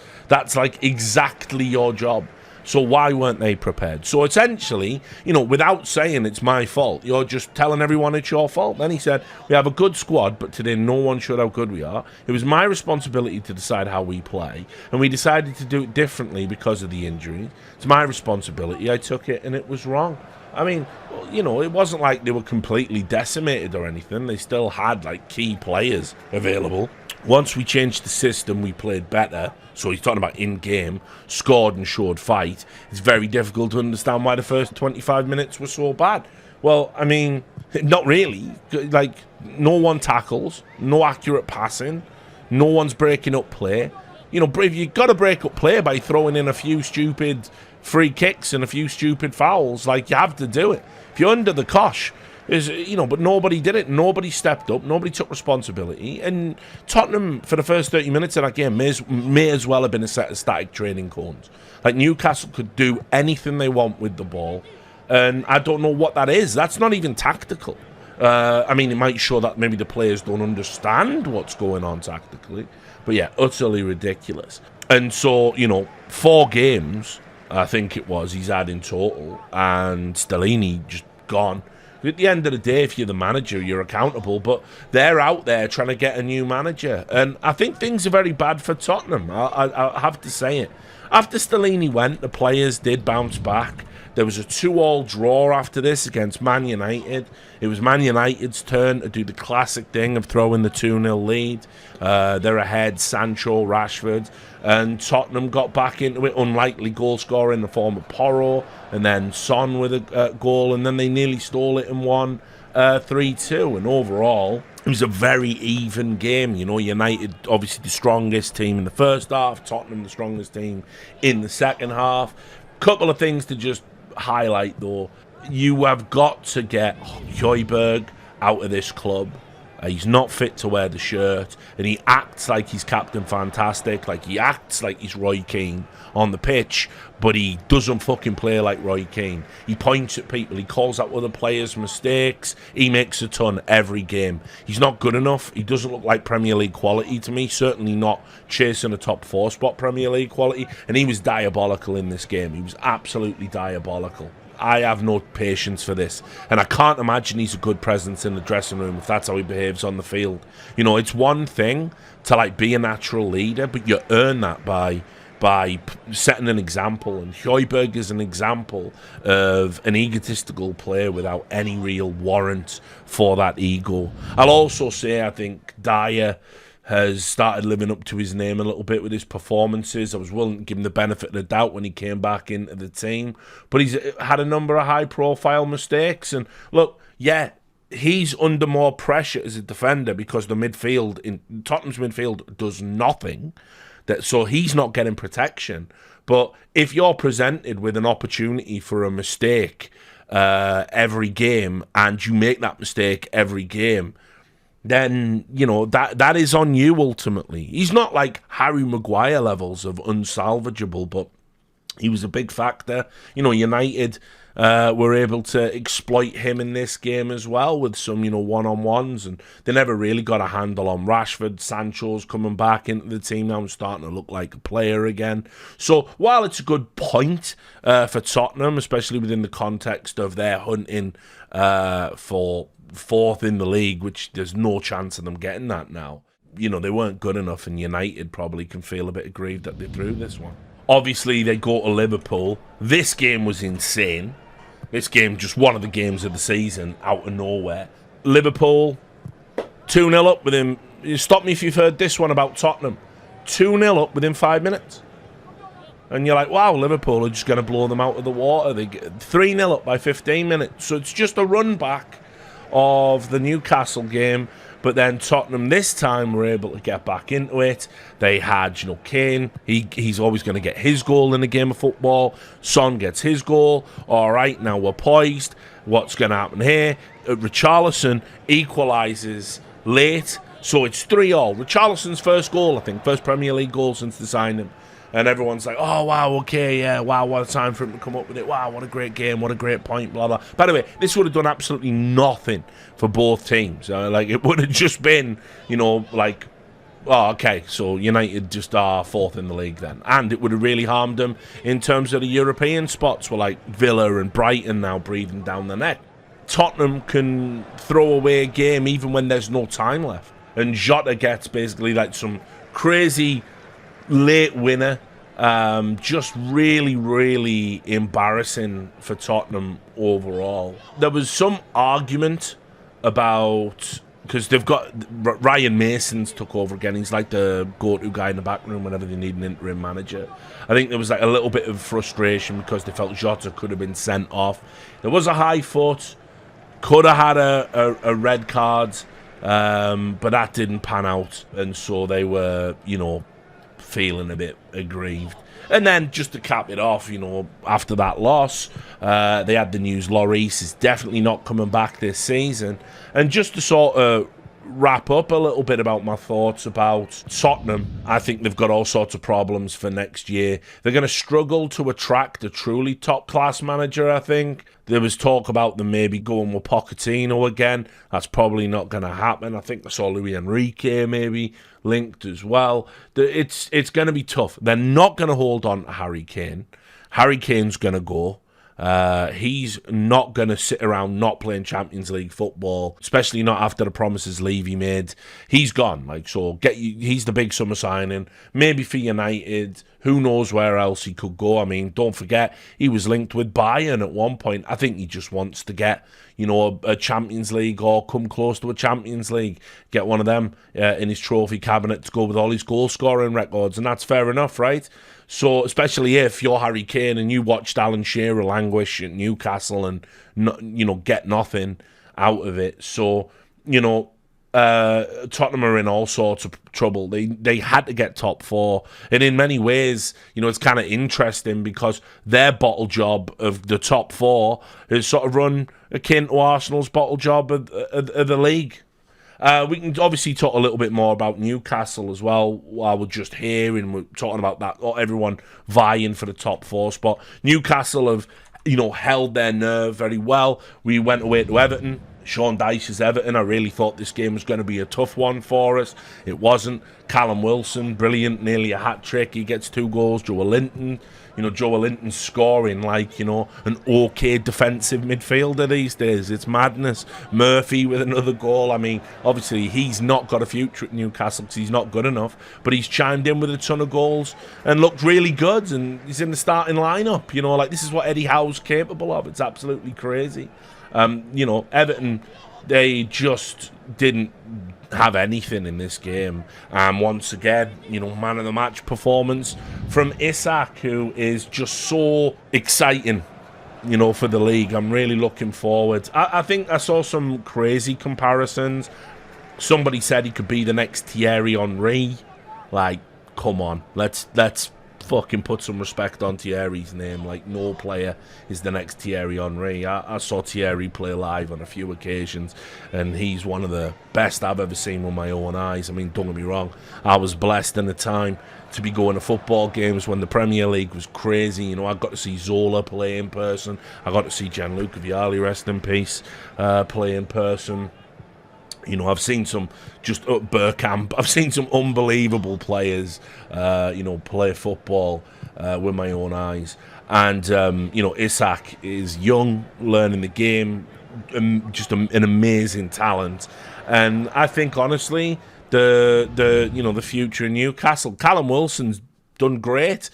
like exactly your job. So why weren't they prepared? So essentially, without saying it's my fault, you're just telling everyone it's your fault. Then he said, we have a good squad, but today no one showed how good we are. It was my responsibility to decide how we play, and we decided to do it differently because of the injury. It's my responsibility. I took it, and it was wrong. I mean, it wasn't like they were completely decimated or anything. They still had, like, key players available. Once we changed the system, we played better. So he's talking about in-game, scored and showed fight. It's very difficult to understand why the first 25 minutes were so bad. Well, I mean, not really. Like, no one tackles, no accurate passing, no one's breaking up play. You've got to break up play by throwing in a few stupid free kicks and a few stupid fouls. Like, you have to do it. If you're under the cosh, but nobody did it. Nobody stepped up. Nobody took responsibility. And Tottenham, for the first 30 minutes of that game, may as well have been a set of static training cones. Like, Newcastle could do anything they want with the ball. And I don't know what that is. That's not even tactical. It might show that maybe the players don't understand what's going on tactically. But yeah, utterly ridiculous. And so, 4 games, I think it was, he's had in total, and Stellini just gone. At the end of the day, if you're the manager, you're accountable, but they're out there trying to get a new manager. And I think things are very bad for Tottenham. I have to say it. After Stellini went, the players did bounce back. There was a 2-2 draw after this against Man United. It was Man United's turn to do the classic thing of throwing the 2-0 lead. They're ahead, Sancho, Rashford, and Tottenham got back into it. Unlikely goal scorer in the form of Porro, and then Son with a goal, and then they nearly stole it and won 3-2. And overall, it was a very even game. United obviously the strongest team in the first half, Tottenham the strongest team in the second half. Couple of things to just highlight though. You have got to get Højbjerg out of this club. He's not fit to wear the shirt, and he acts like he's Captain Fantastic, like he acts like he's Roy Keane on the pitch, but he doesn't fucking play like Roy Keane. He points at people, he calls out other players' mistakes, he makes a ton every game. He's not good enough, he doesn't look like Premier League quality to me, certainly not chasing a top 4 spot Premier League quality, and he was diabolical in this game. He was absolutely diabolical. I have no patience for this, and I can't imagine he's a good presence in the dressing room if that's how he behaves on the field. It's one thing to be a natural leader, but you earn that by setting an example, and Højbjerg is an example of an egotistical player without any real warrant for that ego. I'll also say I think Dyer has started living up to his name a little bit with his performances. I was willing to give him the benefit of the doubt when he came back into the team, but he's had a number of high-profile mistakes. And look, yeah, he's under more pressure as a defender because the midfield in Tottenham's midfield does nothing. So he's not getting protection. But if you're presented with an opportunity for a mistake every game, and you make that mistake every game, then, that is on you ultimately. He's not like Harry Maguire levels of unsalvageable, but he was a big factor. United were able to exploit him in this game as well with some, one-on-ones, and they never really got a handle on Rashford. Sancho's coming back into the team now and starting to look like a player again. So while it's a good point for Tottenham, especially within the context of their hunting for fourth in the league, which there's no chance of them getting that now, they weren't good enough, and United probably can feel a bit aggrieved that they threw this one. Obviously, they go to Liverpool. This game was insane. This game, just one of the games of the season, out of nowhere. Liverpool, 2-0 up within... Stop me if you've heard this one about Tottenham. 2-0 up within 5 minutes. And you're like, wow, Liverpool are just going to blow them out of the water. They get 3-0 up by 15 minutes. So it's just a run back of the Newcastle game. But then Tottenham this time were able to get back into it. They had, Kane. He's always going to get his goal in a game of football. Son gets his goal. All right, now we're poised. What's going to happen here? Richarlison equalises late. So it's 3-3. Richarlison's first goal, I think. First Premier League goal since the signing. And everyone's like, oh, wow, okay, yeah, wow, what a time for him to come up with it. Wow, what a great game, what a great point, blah, blah. By the way, this would have done absolutely nothing for both teams. It would have just been, oh, okay, so United just are fourth in the league then. And it would have really harmed them in terms of the European spots, where Villa and Brighton now breathing down the neck. Tottenham can throw away a game even when there's no time left. And Jota gets basically some crazy late winner. Just really, really embarrassing for Tottenham overall. There was some argument about, because they've got Ryan Mason's took over again. He's like the go-to guy in the back room whenever they need an interim manager. I think there was a little bit of frustration because they felt Jota could have been sent off. There was a high foot, could have had a red card, but that didn't pan out, and so they were, feeling a bit aggrieved. And then just to cap it off, after that loss, they had the news Lloris is definitely not coming back this season. And just to sort of wrap up a little bit about my thoughts about Tottenham, I think they've got all sorts of problems for next year. They're going to struggle to attract a truly top-class manager, I think. There was talk about them maybe going with Pochettino again. That's probably not going to happen. I think I saw Luis Enrique maybe linked as well. It's going to be tough. They're not going to hold on to Harry Kane. Harry Kane's going to go. He's not going to sit around not playing Champions League football, especially not after the promises Levy made. He's gone. He's the big summer signing. Maybe for United. Who knows where else he could go? I mean, don't forget, he was linked with Bayern at one point. I think he just wants to get, a Champions League or come close to a Champions League. Get one of them in his trophy cabinet to go with all his goal-scoring records, and that's fair enough, right? So, especially if you're Harry Kane and you watched Alan Shearer languish at Newcastle and, get nothing out of it. So, Tottenham are in all sorts of trouble. They had to get top four, and in many ways, it's kind of interesting because their bottle job of the top four is sort of run akin to Arsenal's bottle job of the league. We can obviously talk a little bit more about Newcastle as well while we're just here and we're talking about that. Everyone vying for the top four spot. Newcastle have, held their nerve very well. We went away to Everton. Sean Dyche's Everton. I really thought this game was going to be a tough one for us. It wasn't. Callum Wilson, brilliant, nearly a hat-trick. He gets 2 goals. Joe Linton, Joe Linton's scoring an okay defensive midfielder these days. It's madness. Murphy with another goal. I mean, obviously, he's not got a future at Newcastle because he's not good enough, but he's chimed in with a ton of goals and looked really good, and he's in the starting lineup. This is what Eddie Howe's capable of. It's absolutely crazy. Everton, they just didn't have anything in this game. Once again, man of the match performance from Isak, who is just so exciting, for the league. I'm really looking forward. I think I saw some crazy comparisons. Somebody said he could be the next Thierry Henry. Come on, let's fucking put some respect on Thierry's name. Like, no player is the next Thierry Henry. I saw Thierry play live on a few occasions, and he's one of the best I've ever seen with my own eyes. I mean, don't get me wrong, I was blessed in the time to be going to football games when the Premier League was crazy. You know, I got to see Zola play in person. I got to see Gianluca Vialli, rest in peace, play in person. You know, I've seen some, just at Bergkamp, I've seen some unbelievable players, play football with my own eyes. And, Isak is young, learning the game, just an amazing talent. And I think, honestly, the future in Newcastle, Callum Wilson's done great,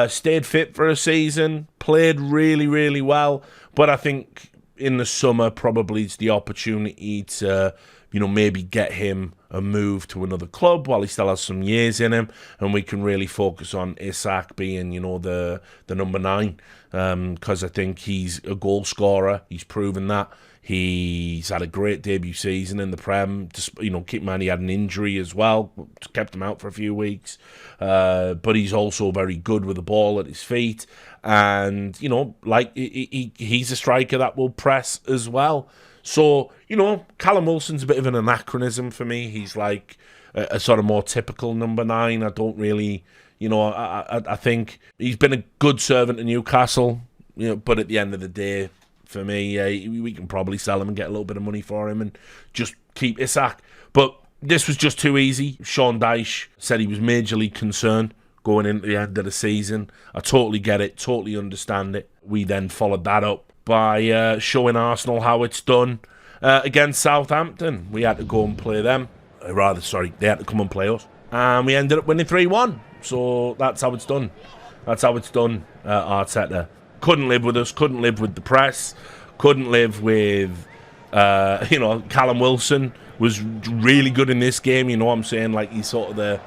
stayed fit for a season, played really, really well. But I think in the summer, probably it's the opportunity to maybe get him a move to another club while he still has some years in him, and we can really focus on Isak being, the number 9, because I think he's a goal scorer. He's proven that. He's had a great debut season in the Prem. Just, keep in mind he had an injury as well, kept him out for a few weeks. But he's also very good with the ball at his feet, and he's a striker that will press as well. So, Callum Wilson's a bit of an anachronism for me. He's like a sort of more typical number 9. I don't really, I think he's been a good servant to Newcastle, but at the end of the day, for me, we can probably sell him and get a little bit of money for him and just keep Isak. But this was just too easy. Sean Dyche said he was majorly concerned going into the end of the season. I totally get it, totally understand it. We then followed that up by showing Arsenal how it's done against Southampton. We had to go and play them. They had to come and play us. And we ended up winning 3-1. So that's how it's done. That's how it's done, Arteta. Couldn't live with us, couldn't live with the press, couldn't live with, Callum Wilson was really good in this game. You know what I'm saying? Like, he's sort of the,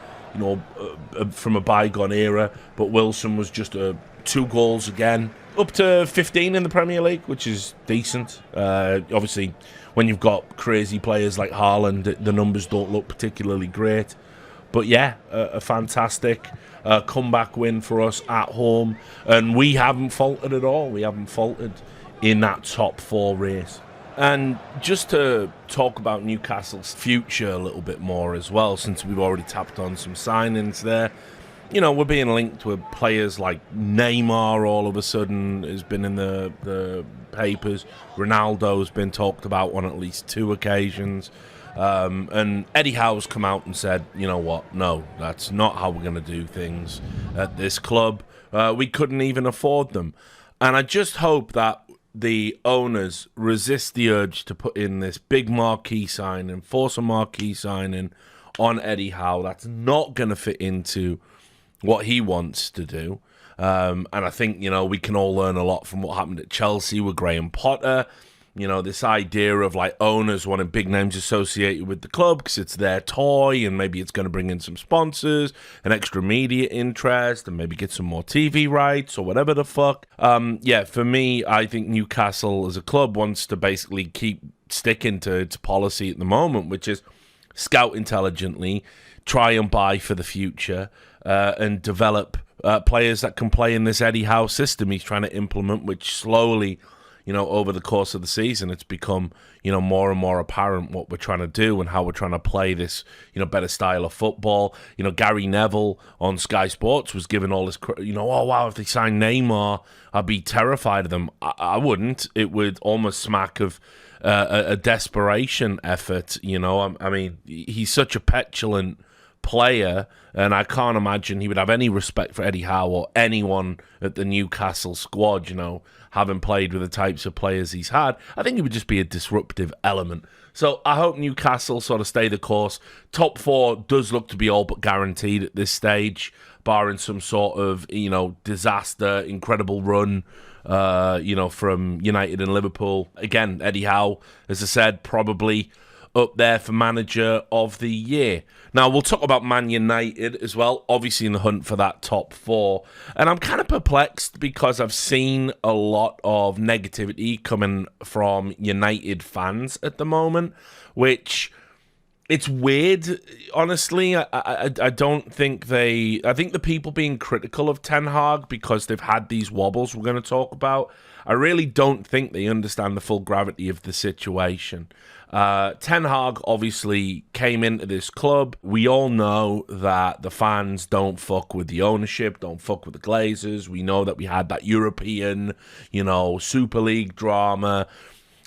from a bygone era. But Wilson was just 2 goals again. Up to 15 in the Premier League, which is decent. Obviously, when you've got crazy players like Haaland, the numbers don't look particularly great. But yeah, a fantastic comeback win for us at home. And we haven't faltered at all. We haven't faltered in that top 4 race. And just to talk about Newcastle's future a little bit more as well, since we've already tapped on some signings there. We're being linked with players like Neymar all of a sudden has been in the papers. Ronaldo's been talked about on at least 2 occasions. And Eddie Howe's come out and said, you know what, no, that's not how we're going to do things at this club. We couldn't even afford them. And I just hope that the owners resist the urge to put in this big marquee signing, force a marquee signing on Eddie Howe. That's not going to fit into what he wants to do. And I think, we can all learn a lot from what happened at Chelsea with Graham Potter. This idea of like owners wanting big names associated with the club because it's their toy and maybe it's going to bring in some sponsors and extra media interest and maybe get some more TV rights or whatever the fuck. For me, I think Newcastle as a club wants to basically keep sticking to its policy at the moment, which is scout intelligently, try and buy for the future, and develop players that can play in this Eddie Howe system he's trying to implement, which slowly, over the course of the season, it's become, more and more apparent what we're trying to do and how we're trying to play this, better style of football. Gary Neville on Sky Sports was given all this, oh, wow, if they sign Neymar, I'd be terrified of them. I wouldn't. It would almost smack of a desperation effort, I mean, he's such a petulant player, and I can't imagine he would have any respect for Eddie Howe or anyone at the Newcastle squad, having played with the types of players he's had. I think he would just be a disruptive element. So I hope Newcastle sort of stay the course. Top 4 does look to be all but guaranteed at this stage, barring some sort of, disaster, incredible run, from United and Liverpool. Again, Eddie Howe, as I said, probably up there for manager of the year. Now, we'll talk about Man United as well, obviously in the hunt for that top 4. And I'm kind of perplexed because I've seen a lot of negativity coming from United fans at the moment, which It's weird, honestly. I don't think they... I think the people being critical of Ten Hag because they've had these wobbles we're going to talk about, I really don't think they understand the full gravity of the situation. Ten Hag obviously came into this club. We all know that the fans don't fuck with the ownership, don't fuck with the Glazers. We know that we had that European, Super League drama.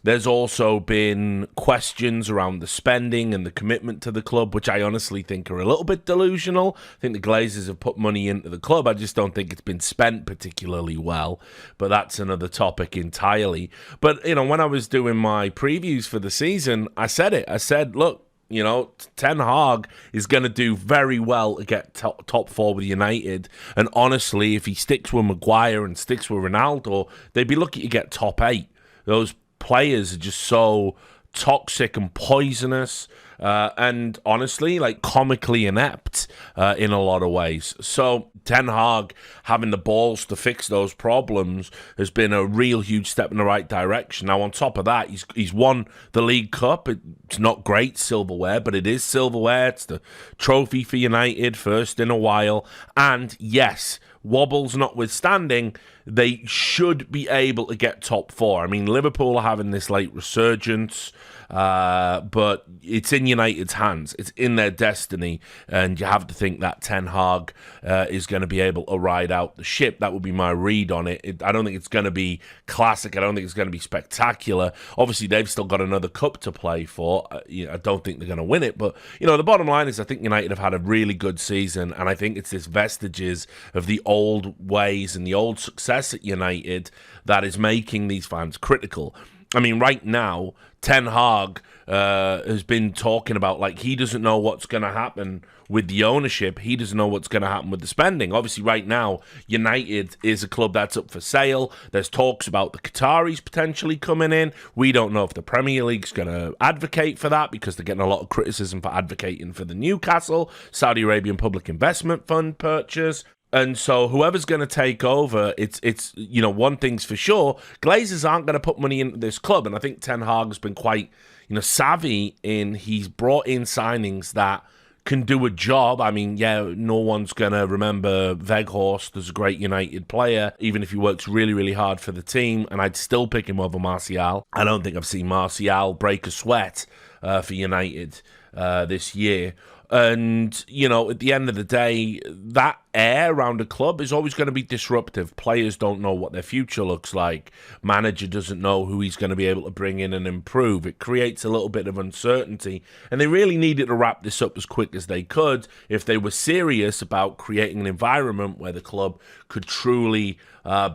There's also been questions around the spending and the commitment to the club, which I honestly think are a little bit delusional. I think the Glazers have put money into the club. I just don't think it's been spent particularly well. But that's another topic entirely. But, when I was doing my previews for the season, I said it. I said, look, Ten Hag is going to do very well to get top four with United. And honestly, if he sticks with Maguire and sticks with Ronaldo, they'd be lucky to get top 8. Those players are just so toxic and poisonous and honestly comically inept in a lot of ways. So Ten Hag having the balls to fix those problems has been a real huge step in the right direction. Now on top of that, he's won the League Cup. It's not great silverware, but it is silverware. It's the trophy for United, first in a while. And yes, wobbles notwithstanding, they should be able to get top 4. I mean, Liverpool are having this late resurgence, but it's in United's hands. It's in their destiny, and you have to think that Ten Hag is going to be able to ride out the ship. That would be my read on it. I don't think it's going to be classic. I don't think it's going to be spectacular. Obviously, they've still got another cup to play for. I don't think they're going to win it, but the bottom line is I think United have had a really good season, and I think it's this vestiges of the old ways and the old success at United that is making these fans critical. I mean, right now, Ten Hag has been talking about he doesn't know what's going to happen with the ownership. He doesn't know what's going to happen with the spending. Obviously, right now, United is a club that's up for sale. There's talks about the Qataris potentially coming in. We don't know if the Premier League's going to advocate for that because they're getting a lot of criticism for advocating for the Newcastle Saudi Arabian Public Investment Fund purchase. And so whoever's going to take over, it's one thing's for sure, Glazers aren't going to put money into this club. And I think Ten Hag has been quite, savvy in he's brought in signings that can do a job. I mean, no one's going to remember Weghorst as a great United player, even if he works really, really hard for the team. And I'd still pick him over Martial. I don't think I've seen Martial break a sweat for United this year. And, at the end of the day, that air around a club is always going to be disruptive. Players don't know what their future looks like. Manager doesn't know who he's going to be able to bring in and improve. It creates a little bit of uncertainty. And they really needed to wrap this up as quick as they could if they were serious about creating an environment where the club could truly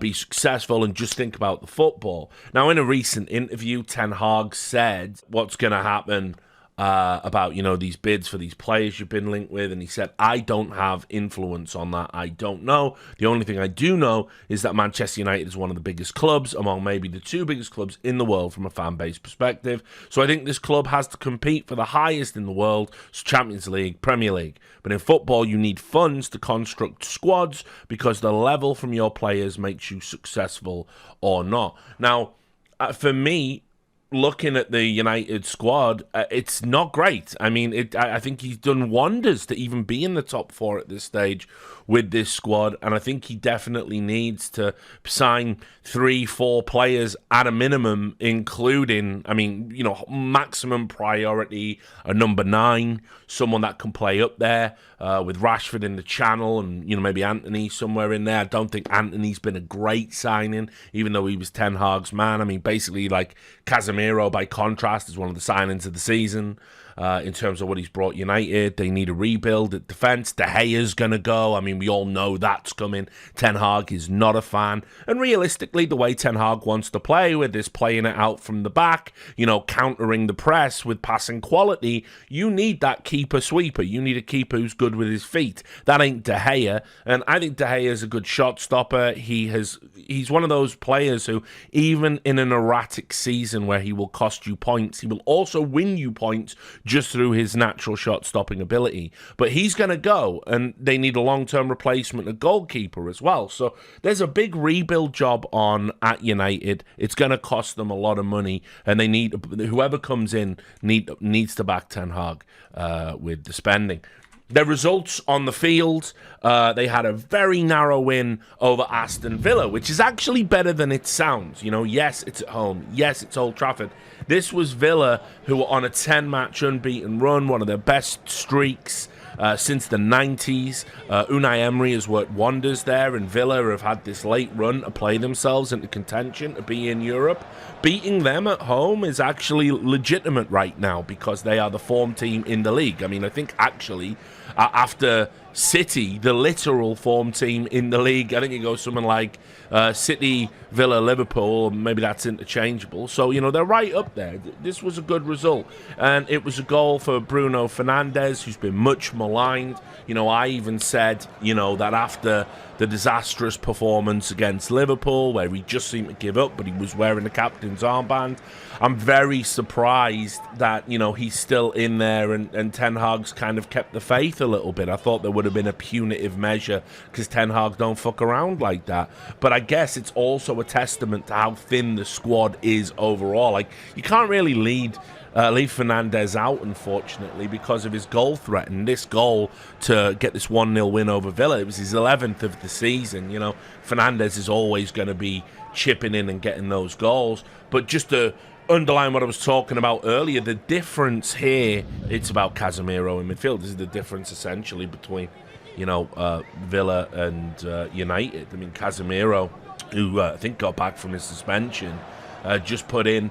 be successful and just think about the football. Now, in a recent interview, Ten Hag said what's going to happen about, these bids for these players you've been linked with. And he said, I don't have influence on that. I don't know. The only thing I do know is that Manchester United is one of the biggest clubs, among maybe the 2 biggest clubs in the world from a fan base perspective. So I think this club has to compete for the highest in the world, Champions League, Premier League. But in football, you need funds to construct squads because the level from your players makes you successful or not. Now, for me, looking at the United squad, it's not great. I mean, I think he's done wonders to even be in the top 4 at this stage with this squad, and I think he definitely needs to sign 3-4 players at a minimum, including, maximum priority, a number 9, someone that can play up there with Rashford in the channel and, maybe Anthony somewhere in there. I don't think Anthony's been a great signing, even though he was Ten Hag's man. I mean, basically, Casemiro, by contrast, is one of the signings of the season. In terms of what he's brought United, they need a rebuild at defence. De Gea's going to go. I mean, we all know that's coming. Ten Hag is not a fan. And realistically, the way Ten Hag wants to play, with this playing it out from the back, countering the press with passing quality, you need that keeper sweeper. You need a keeper who's good with his feet. That ain't De Gea. And I think De Gea is a good shot stopper. He's one of those players who, even in an erratic season where he will cost you points, he will also win you points just through his natural shot-stopping ability. But he's going to go, and they need a long-term replacement, a goalkeeper as well. So there's a big rebuild job on at United. It's going to cost them a lot of money, and they need whoever comes in needs to back Ten Hag with the spending. Their results on the field, they had a very narrow win over Aston Villa, which is actually better than it sounds. You know, yes, it's at home. Yes, it's Old Trafford. This was Villa, who were on a 10-match unbeaten run, one of their best streaks since the 90s. Unai Emery has worked wonders there, and Villa have had this late run to play themselves into contention to be in Europe. Beating them at home is actually legitimate right now because they are the form team in the league. I mean, I think actually after City, the literal form team in the league, I think it goes something like City, Villa, Liverpool, maybe that's interchangeable. So, you know, they're right up there. This was a good result. And it was a goal for Bruno Fernandes, who's been much maligned. You know, I even said, you know, that after the disastrous performance against Liverpool, where he just seemed to give up, but he was wearing the captain's armband, I'm very surprised that, you know, he's still in there and Ten Hag's kind of kept the faith a little bit. I thought there would have been a punitive measure because Ten Hag don't fuck around like that. But I guess it's also a testament to how thin the squad is overall. Like, you can't really leave Fernandes out, unfortunately, because of his goal threat. And this goal to get this 1-0 win over Villa, it was his 11th of the season. You know, Fernandes is always going to be chipping in and getting those goals. But just to underline what I was talking about earlier, the difference here, it's about Casemiro in midfield. This is the difference, essentially, between, you know, Villa and United. I mean, Casemiro, who I think got back from his suspension, just put in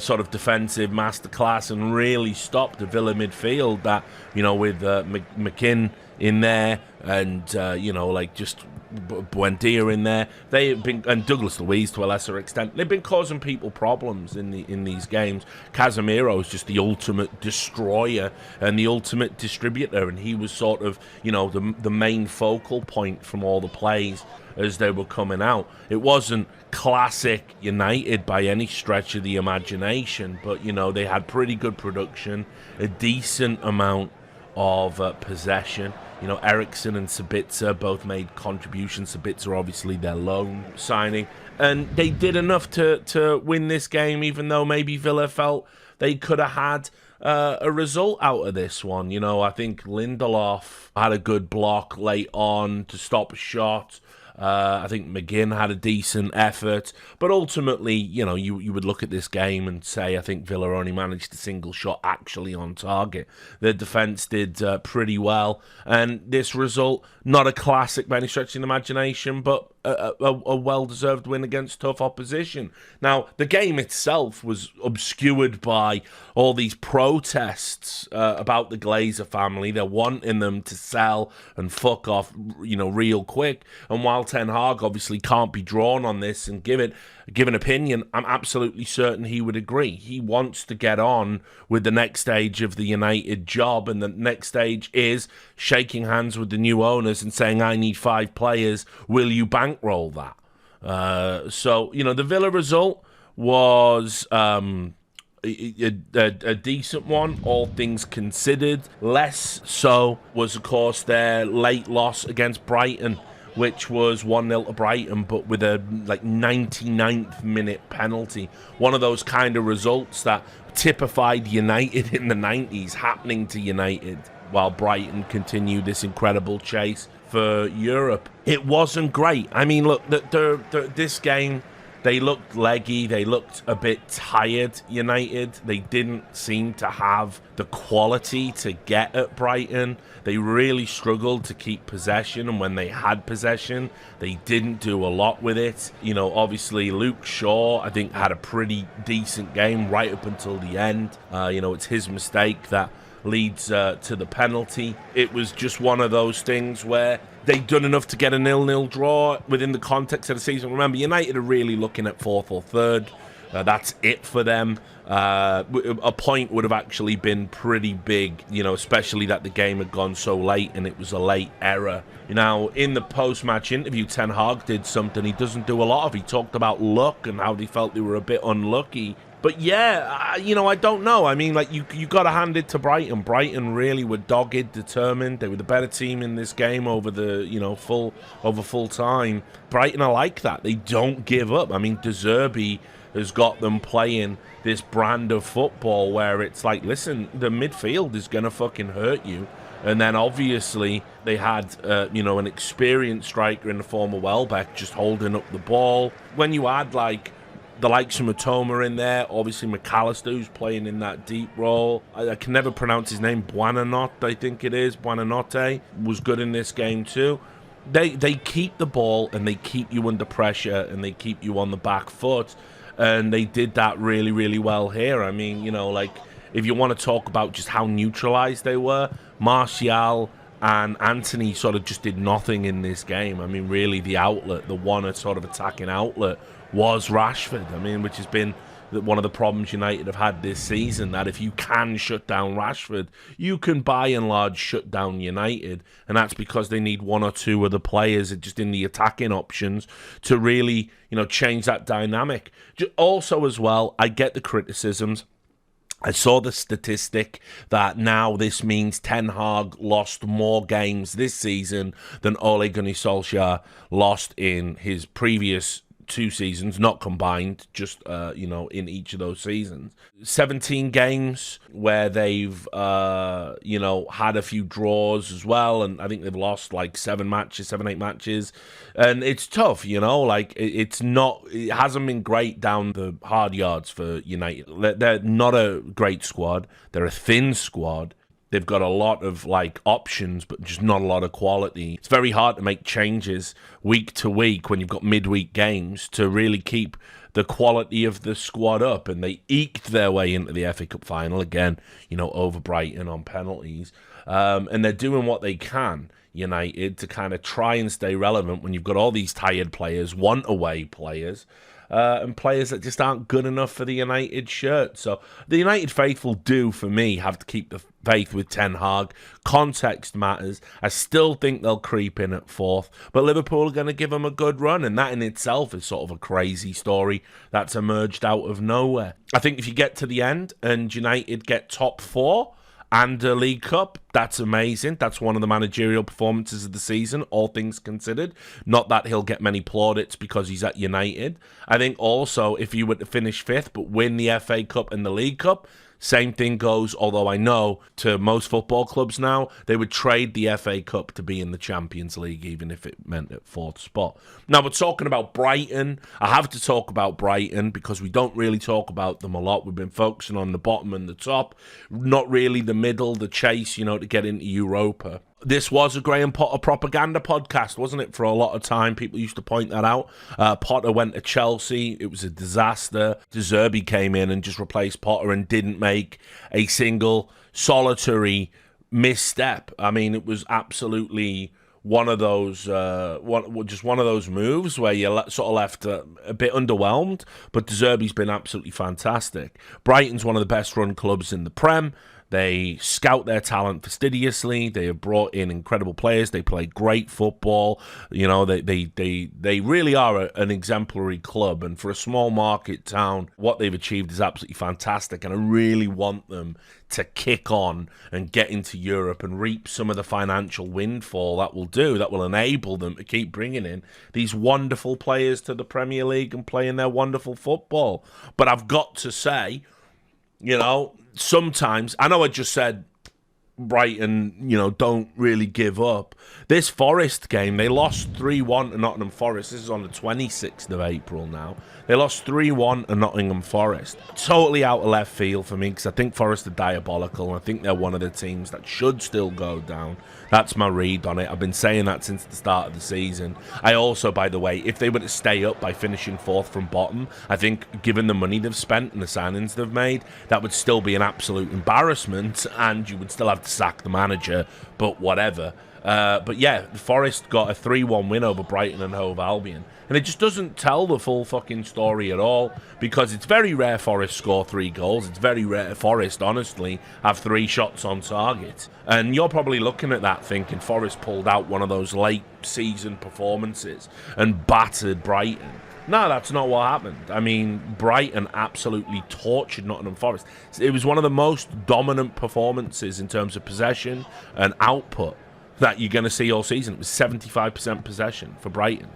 sort of defensive masterclass and really stopped the Villa midfield that, you know, with McKinn in there and, you know, like just Buendia in there, they've been, and Douglas Luiz to a lesser extent, they've been causing people problems in these games. Casemiro is just the ultimate destroyer and the ultimate distributor, and he was sort of, you know, the main focal point from all the plays as they were coming out. It wasn't classic United by any stretch of the imagination, but, you know, they had pretty good production, a decent amount of possession. You know, Eriksen and Sabitzer both made contributions. Sabitzer, obviously, their loan signing. And they did enough to win this game, even though maybe Villa felt they could have had a result out of this one. You know, I think Lindelof had a good block late on to stop a shot. I think McGinn had a decent effort, but ultimately, you know, you would look at this game and say, I think Villa only managed a single shot actually on target. Their defence did pretty well, and this result, not a classic by any stretch of the imagination, but a well-deserved win against tough opposition. Now, the game itself was obscured by all these protests about the Glazer family. They're wanting them to sell and fuck off, you know, real quick. And while Ten Hag obviously can't be drawn on this and give an opinion, I'm absolutely certain he would agree. He wants to get on with the next stage of the United job, and the next stage is shaking hands with the new owners and saying, I need 5 players, will you bankroll that? So, you know, the Villa result was a decent one, all things considered. Less so was, of course, their late loss against Brighton, which was 1-0 to Brighton, but with a 99th minute penalty. One of those kind of results that typified United in the 90s happening to United while Brighton continued this incredible chase for Europe. It wasn't great. I mean, look, this game, they looked leggy. They looked a bit tired, United. They didn't seem to have the quality to get at Brighton. They really struggled to keep possession, and when they had possession, they didn't do a lot with it. You know, obviously, Luke Shaw, I think, had a pretty decent game right up until the end. You know, it's his mistake that leads to the penalty. It was just one of those things where they'd done enough to get a 0-0 draw within the context of the season. Remember, United are really looking at 4th or 3rd. That's it for them. A point would have actually been pretty big, you know, especially that the game had gone so late and it was a late error. Now, in the post-match interview, Ten Hag did something he doesn't do a lot of. He talked about luck and how they felt they were a bit unlucky But yeah, I don't know. I mean, like, you got to hand it to Brighton. Brighton really were dogged, determined. They were the better team in this game over the, full time. Brighton are like that. They don't give up. I mean, De Zerbi has got them playing this brand of football where it's like, listen, the midfield is going to fucking hurt you. And then obviously they had, an experienced striker in the form of Welbeck just holding up the ball. When you add, like, the likes of Matoma in there, obviously McAllister, who's playing in that deep role. I can never pronounce his name. Buonanotte, I think it is. Buonanotte was good in this game too. They keep the ball and they keep you under pressure and they keep you on the back foot. And they did that really, really well here. I mean, if you want to talk about just how neutralized they were, Martial and Anthony sort of just did nothing in this game. I mean, really, the outlet, the one sort of attacking outlet, was Rashford. I mean, which has been one of the problems United have had this season, that if you can shut down Rashford, you can by and large shut down United. And that's because they need one or two of the players just in the attacking options to really, change that dynamic. Also, as well, I get the criticisms. I saw the statistic that now this means Ten Hag lost more games this season than Ole Gunnar Solskjaer lost in his previous 2 seasons, not combined, just in each of those seasons. 17 games where they've had a few draws as well, and I think they've lost like 7, 8 matches, and it's tough, it hasn't been great down the hard yards for United. They're not a great squad, they're a thin squad. They've got a lot of options, but just not a lot of quality. It's very hard to make changes week to week when you've got midweek games to really keep the quality of the squad up. And they eked their way into the FA Cup final again, over Brighton on penalties. And they're doing what they can, United, to kind of try and stay relevant when you've got all these tired players, want-away players, and players that just aren't good enough for the United shirt. So the United faithful do, for me, have to keep the faith with Ten Hag. Context matters. I still think they'll creep in at 4th, but Liverpool are going to give them a good run, and that in itself is sort of a crazy story that's emerged out of nowhere. I think if you get to the end and United get top 4 and a League Cup, that's amazing. That's one of the managerial performances of the season, all things considered. Not that he'll get many plaudits because he's at United. I think also if you were to finish 5th but win the FA Cup and the League Cup, same thing goes, although I know to most football clubs now, they would trade the FA Cup to be in the Champions League, even if it meant at 4th spot. Now, we're talking about Brighton. I have to talk about Brighton because we don't really talk about them a lot. We've been focusing on the bottom and the top, not really the middle, the chase, to get into Europa. This was a Graham Potter propaganda podcast, wasn't it? For a lot of time, people used to point that out. Potter went to Chelsea. It was a disaster. De Zerbi came in and just replaced Potter and didn't make a single solitary misstep. I mean, it was absolutely one of those moves where you sort of left a bit underwhelmed. But De Zerbi's been absolutely fantastic. Brighton's one of the best run clubs in the Prem. They scout their talent fastidiously. They have brought in incredible players. They play great football. They really are an exemplary club. And for a small market town, what they've achieved is absolutely fantastic. And I really want them to kick on and get into Europe and reap some of the financial windfall that will enable them to keep bringing in these wonderful players to the Premier League and playing their wonderful football. But I've got to say, sometimes, I know I just said Brighton, don't really give up. This Forest game, they lost 3-1 to Nottingham Forest. This is on the 26th of April now. They lost 3-1 to Nottingham Forest. Totally out of left field for me because I think Forest are diabolical and I think they're one of the teams that should still go down. That's my read on it. I've been saying that since the start of the season. I also, by the way, if they were to stay up by finishing 4th from bottom, I think given the money they've spent and the signings they've made, that would still be an absolute embarrassment and you would still have to sack the manager, but whatever. But yeah, Forest got a 3-1 win over Brighton and Hove Albion. And it just doesn't tell the full fucking story at all, because it's very rare Forest score 3 goals. It's very rare Forest, honestly, have 3 shots on target. And you're probably looking at that thinking Forest pulled out one of those late season performances and battered Brighton. No, that's not what happened. I mean, Brighton absolutely tortured Nottingham Forest. It was one of the most dominant performances in terms of possession and output that you're going to see all season. It was 75% possession for Brighton,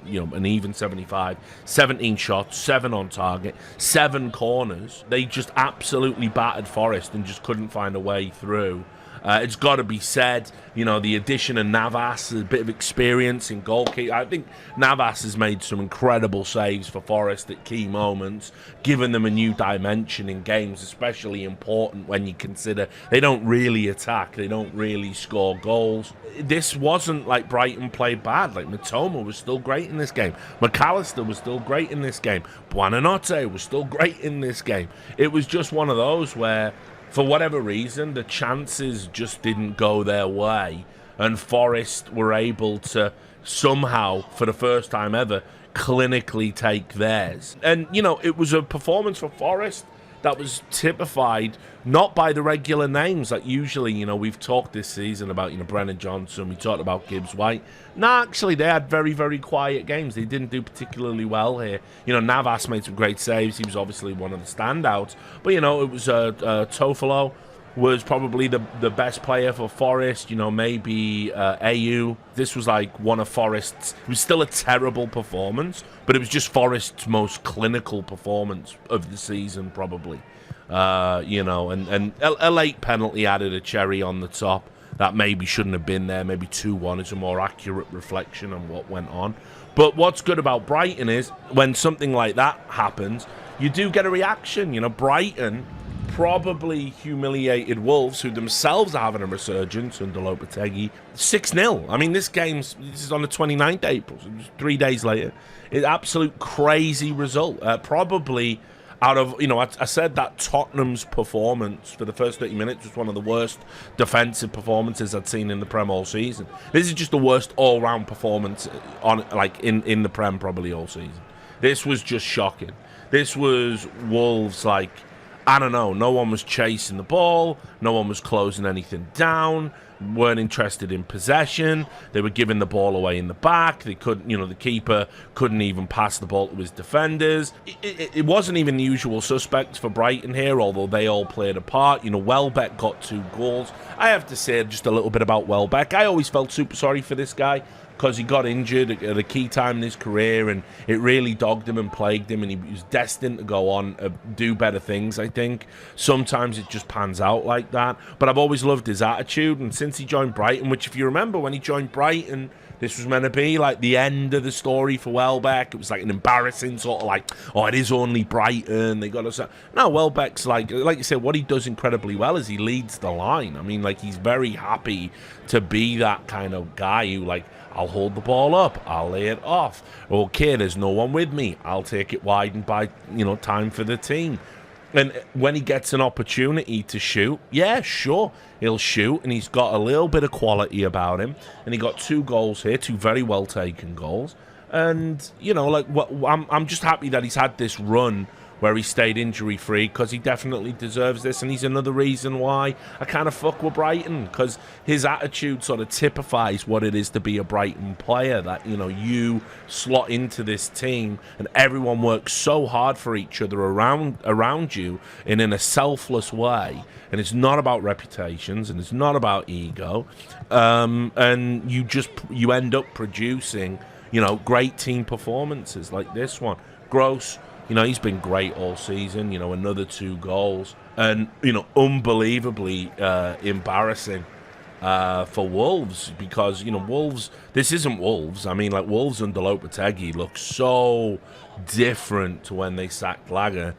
an even 75, 17 shots, 7 on target, 7 corners. They just absolutely battered Forest and just couldn't find a way through. It's got to be said, the addition of Navas, a bit of experience in goalkeeping. I think Navas has made some incredible saves for Forest at key moments, giving them a new dimension in games, especially important when you consider they don't really attack, they don't really score goals. This wasn't like Brighton played bad. Like, Matoma was still great in this game. McAllister was still great in this game. Buonanotte was still great in this game. It was just one of those where, for whatever reason, the chances just didn't go their way, and Forest were able to somehow, for the first time ever, clinically take theirs. And, it was a performance for Forest that was typified not by the regular names. Like, usually, we've talked this season about, Brennan Johnson, we talked about Gibbs White. No, actually, they had very, very quiet games. They didn't do particularly well here. Navas made some great saves. He was obviously one of the standouts. But, it was Tofolo was probably the best player for Forest. Maybe AU. This was like one of Forest's. It was still a terrible performance, but it was just Forest's most clinical performance of the season, probably. And a late penalty added a cherry on the top that maybe shouldn't have been there. Maybe 2-1 is a more accurate reflection on what went on. But what's good about Brighton is when something like that happens, you do get a reaction. Brighton probably humiliated Wolves, who themselves are having a resurgence under Lopetegui, 6-0. I mean, this is on the 29th April, so 3 days later. It's absolute crazy result. Probably out of, I said that Tottenham's performance for the first 30 minutes was one of the worst defensive performances I'd seen in the Prem all season. This is just the worst all-round performance in the Prem probably all season. This was just shocking. This was Wolves, I don't know, no one was chasing the ball, no one was closing anything down, weren't interested in possession, they were giving the ball away in the back, they couldn't, the keeper couldn't even pass the ball to his defenders. It wasn't even the usual suspects for Brighton here, although they all played a part. Welbeck got 2 goals. I have to say just a little bit about Welbeck. I always felt super sorry for this guy, because he got injured at a key time in his career, and it really dogged him and plagued him, and he was destined to go on do better things, I think. Sometimes it just pans out like that, but I've always loved his attitude, and since he joined Brighton, which if you remember when he joined Brighton, this was meant to be like the end of the story for Welbeck. It was like an embarrassing sort of it is only Brighton, they got us. No, Welbeck's like you said, what he does incredibly well is he leads the line. I mean, he's very happy to be that kind of guy who, I'll hold the ball up, I'll lay it off. Okay, there's no one with me, I'll take it wide and buy, time for the team. And when he gets an opportunity to shoot, yeah, sure, he'll shoot, and he's got a little bit of quality about him. And he got 2 goals here, 2 very well taken goals. And, I'm just happy that he's had this run where he stayed injury-free, because he definitely deserves this, and he's another reason why I kind of fuck with Brighton, because his attitude sort of typifies what it is to be a Brighton player, that, you slot into this team, and everyone works so hard for each other around you, and in a selfless way, and it's not about reputations, and it's not about ego, and you end up producing, great team performances like this one. Gross, he's been great all season, another 2 goals. And, unbelievably embarrassing for Wolves, because, Wolves, this isn't Wolves. I mean, Wolves under Lopetegui look so different to when they sacked Lager.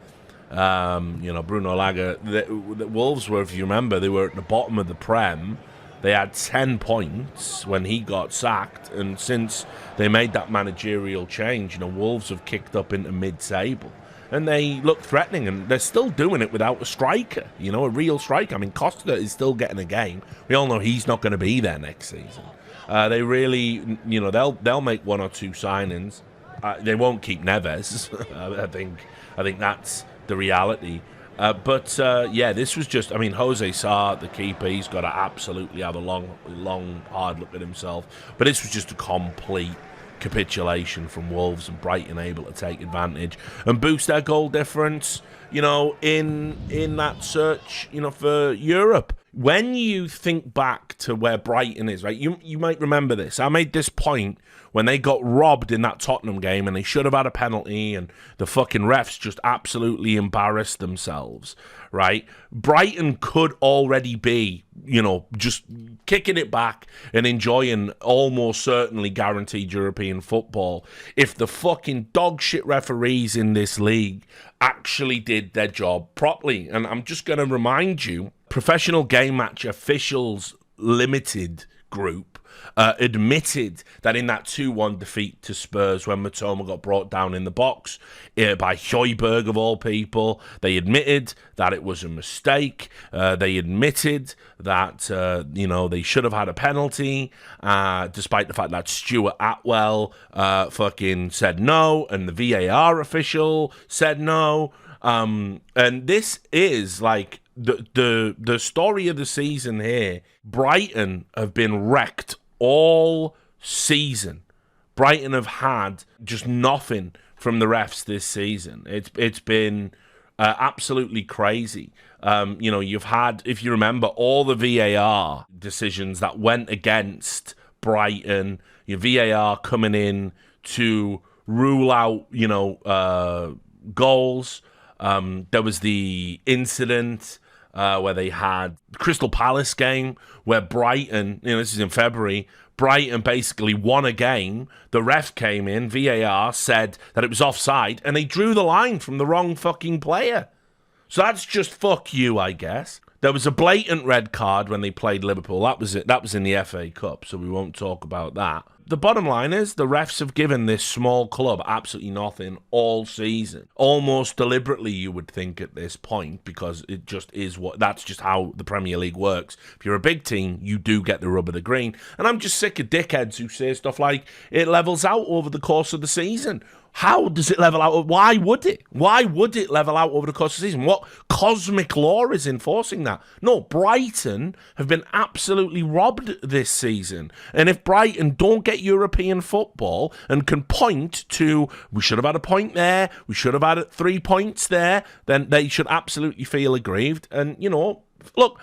Bruno Lager. The Wolves were, if you remember, they were at the bottom of the Prem. They had 10 points when he got sacked, and since they made that managerial change, Wolves have kicked up into mid-table, and they look threatening, and they're still doing it without a striker, a real striker. I mean, Costa is still getting a game. We all know he's not going to be there next season. They really, they'll make 1 or 2 signings. They won't keep Neves. I think that's the reality. This was just, Jose Sarr, the keeper, he's got to absolutely have a long, hard look at himself. But this was just a complete capitulation from Wolves, and Brighton able to take advantage and boost their goal difference, you know, in that search, you know, for Europe. When you think back to where Brighton is, right, you might remember this. I made this point when they got robbed in that Tottenham game and they should have had a penalty and the fucking refs just absolutely embarrassed themselves, right? Brighton could already be, you know, just kicking it back and enjoying almost certainly guaranteed European football if the fucking dog shit referees in this league actually did their job properly. And I'm just going to remind you, Professional Game Match Officials Limited group admitted that in that 2-1 defeat to Spurs when Matoma got brought down in the box by Højbjerg of all people, they admitted that it was a mistake. They admitted that, you know, they should have had a penalty, despite the fact that Stuart Atwell fucking said no, and the VAR official said no. And this is like the story of the season here. Brighton have been wrecked all season. Brighton have had just nothing from the refs this season. It's been absolutely crazy. You know, you've had, if you remember, all the VAR decisions that went against Brighton. Your VAR coming in to rule out, you know, goals. There was the incident where they had Crystal Palace game where Brighton, you know, this is in February, Brighton basically won a game. The ref came in, VAR said that it was offside, and they drew the line from the wrong fucking player. So that's just fuck you, I guess. There was a blatant red card when they played Liverpool. That was it. That was in the FA Cup, so we won't talk about that. The bottom line is the refs have given this small club absolutely nothing all season. Almost deliberately, you would think at this point, because it just is that's just how the Premier League works. If you're a big team, you do get the rub of the green. And I'm just sick of dickheads who say stuff like it levels out over the course of the season. How does it level out? Why would it? Why would it level out over the course of the season? What cosmic law is enforcing that? No, Brighton have been absolutely robbed this season. And if Brighton don't get European football and can point to, we should have had a point there, we should have had 3 points there, then they should absolutely feel aggrieved. And, you know, look,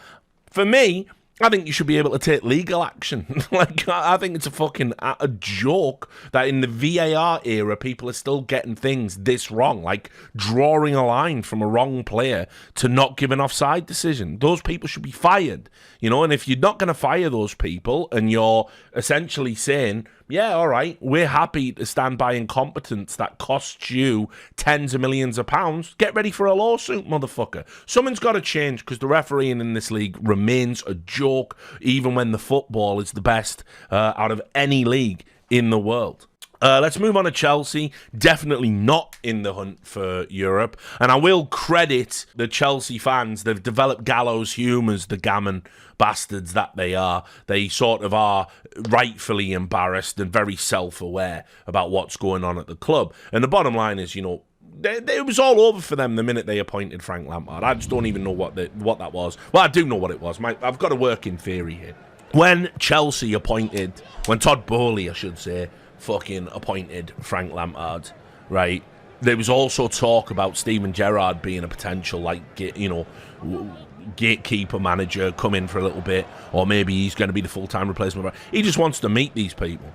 for me, I think you should be able to take legal action. Like, I think it's a joke that in the VAR era, people are still getting things this wrong, like drawing a line from a wrong player to not give an offside decision. Those people should be fired, you know, and if you're not going to fire those people and you're essentially saying, yeah, all right, we're happy to stand by incompetence that costs you tens of millions of pounds, get ready for a lawsuit, motherfucker. Something's got to change because the refereeing in this league remains a joke, even when the football is the best out of any league in the world. Let's move on to Chelsea. Definitely not in the hunt for Europe. And I will credit the Chelsea fans. They've developed gallows humours, the gammon bastards that they are. They sort of are rightfully embarrassed and very self-aware about what's going on at the club. And the bottom line is, you know, it was all over for them the minute they appointed Frank Lampard. I just don't even know what that was. Well, I do know what it was. I've got a working theory here. When Todd Bowley, I should say, fucking appointed Frank Lampard, right? There was also talk about Steven Gerrard being a potential, like, you know, gatekeeper manager, come in for a little bit, or maybe he's going to be the full-time replacement. He just wants to meet these people.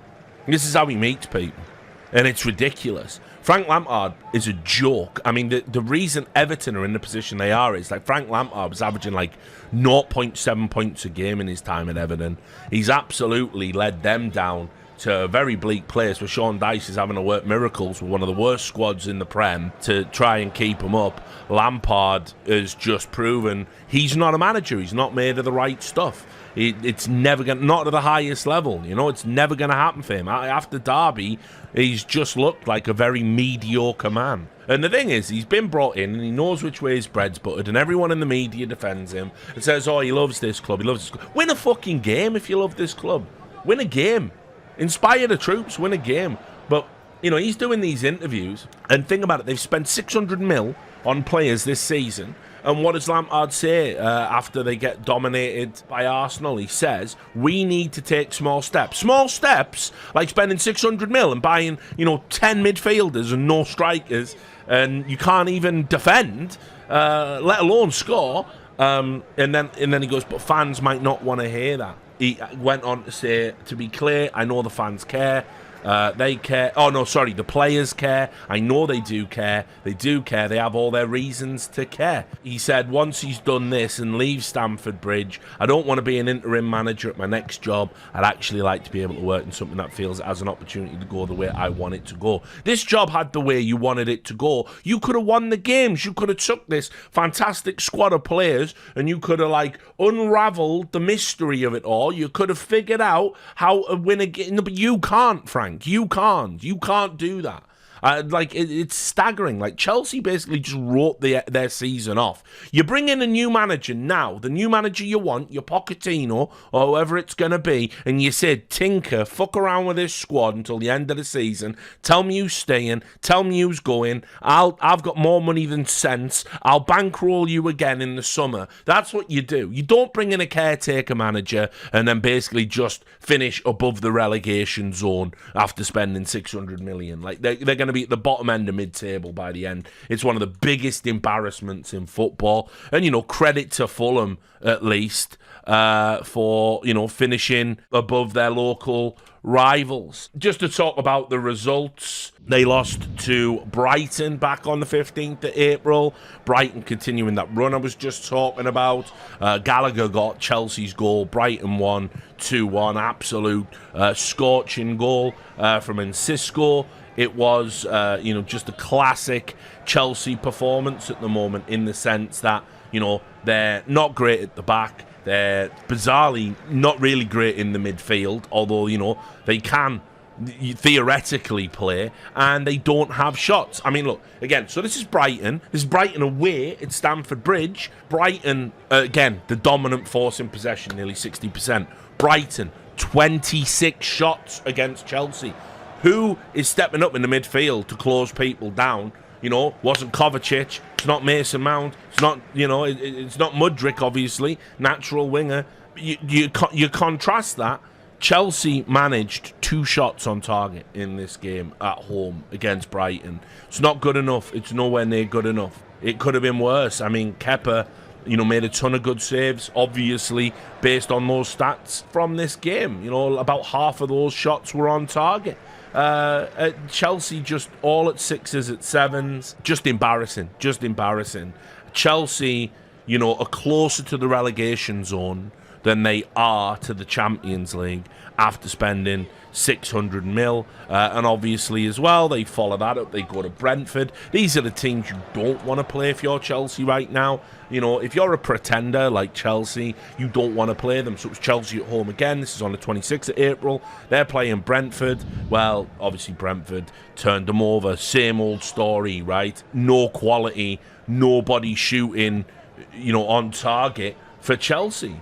This is how he meets people, and it's ridiculous. Frank Lampard is a joke. I mean, the reason Everton are in the position they are is like Frank Lampard was averaging like 0.7 points a game in his time at Everton. He's absolutely led them down to a very bleak place where Sean Dyche is having to work miracles with one of the worst squads in the Prem to try and keep him up. Lampard has just proven he's not a manager. He's not made of the right stuff. It's never going to, not at the highest level, you know, it's never going to happen for him. After Derby, he's just looked like a very mediocre man. And the thing is, he's been brought in and he knows which way his bread's buttered, and everyone in the media defends him and says, oh, he loves this club, he loves this club. Win a fucking game if you love this club. Win a game. Inspire the troops, win a game. But, you know, he's doing these interviews, and think about it, they've spent 600 mil on players this season, And what does Lampard say after they get dominated by Arsenal? He says, we need to take small steps. Small steps, like spending 600 mil and buying, 10 midfielders and no strikers, and you can't even defend, let alone score. And then he goes, but fans might not want to hear that. He went on to say, to be clear, I know the fans care. They care. Oh, no, sorry. The players care. I know they do care. They do care. They have all their reasons to care. He said once he's done this and leaves Stamford Bridge, I don't want to be an interim manager at my next job. I'd actually like to be able to work in something that feels it has an opportunity to go the way I want it to go. This job had the way you wanted it to go. You could have won the games. You could have took this fantastic squad of players and you could have, unraveled the mystery of it all. You could have figured out how to win a game. No, but you can't, Frank. You can't do that. It's staggering. Like, Chelsea basically just wrote their season off. You bring in a new manager now, the new manager you want, your Pochettino or whoever it's going to be, and you said, tinker, fuck around with this squad until the end of the season. Tell me who's staying. Tell me who's going. I've got more money than sense. I'll bankroll you again in the summer. That's what you do. You don't bring in a caretaker manager and then basically just finish above the relegation zone after spending 600 million. Like, they're going to be at the bottom end of mid-table by the end. It's one of the biggest embarrassments in football. And, credit to Fulham, at least, for, finishing above their local rivals. Just to talk about the results, they lost to Brighton back on the 15th of April. Brighton continuing that run I was just talking about. Gallagher got Chelsea's goal. Brighton won 2-1. Absolute scorching goal from Enciso. It was, just a classic Chelsea performance at the moment, in the sense that, they're not great at the back. They're bizarrely not really great in the midfield, although, they can theoretically play, and they don't have shots. I mean, look, again, so this is Brighton. This is Brighton away at Stamford Bridge. Brighton, again, the dominant force in possession, nearly 60%. Brighton, 26 shots against Chelsea. Who is stepping up in the midfield to close people down? Wasn't Kovacic. It's not Mason Mount. It's not, it's not Mudryk, obviously, natural winger. You contrast that. Chelsea managed 2 shots on target in this game at home against Brighton. It's not good enough. It's nowhere near good enough. It could have been worse. I mean, Kepa, made a ton of good saves, obviously, based on those stats from this game. About half of those shots were on target. Chelsea just all at 6s, at 7s. Just embarrassing. Chelsea, are closer to the relegation zone than they are to the Champions League after spending 600 mil. And obviously as well, they follow that up. They go to Brentford. These are the teams you don't want to play if you're Chelsea right now. If you're a pretender like Chelsea, you don't want to play them. So it's Chelsea at home again. This is on the 26th of April. They're playing Brentford. Well, obviously Brentford turned them over. Same old story, right? No quality, nobody shooting, on target for Chelsea.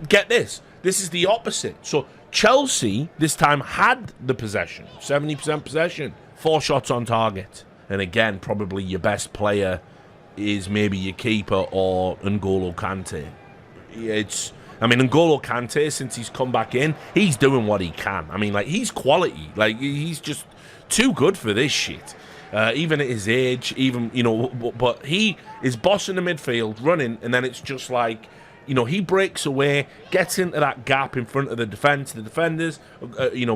Get this. This is the opposite. So Chelsea this time had the possession, 70% possession, 4 shots on target. And again, probably your best player is maybe your keeper or N'Golo Kante. N'Golo Kante, since he's come back in, he's doing what he can. He's quality. He's just too good for this shit. Even at his age, but he is bossing the midfield, running, and then it's just he breaks away, gets into that gap in front of the defence, the defenders,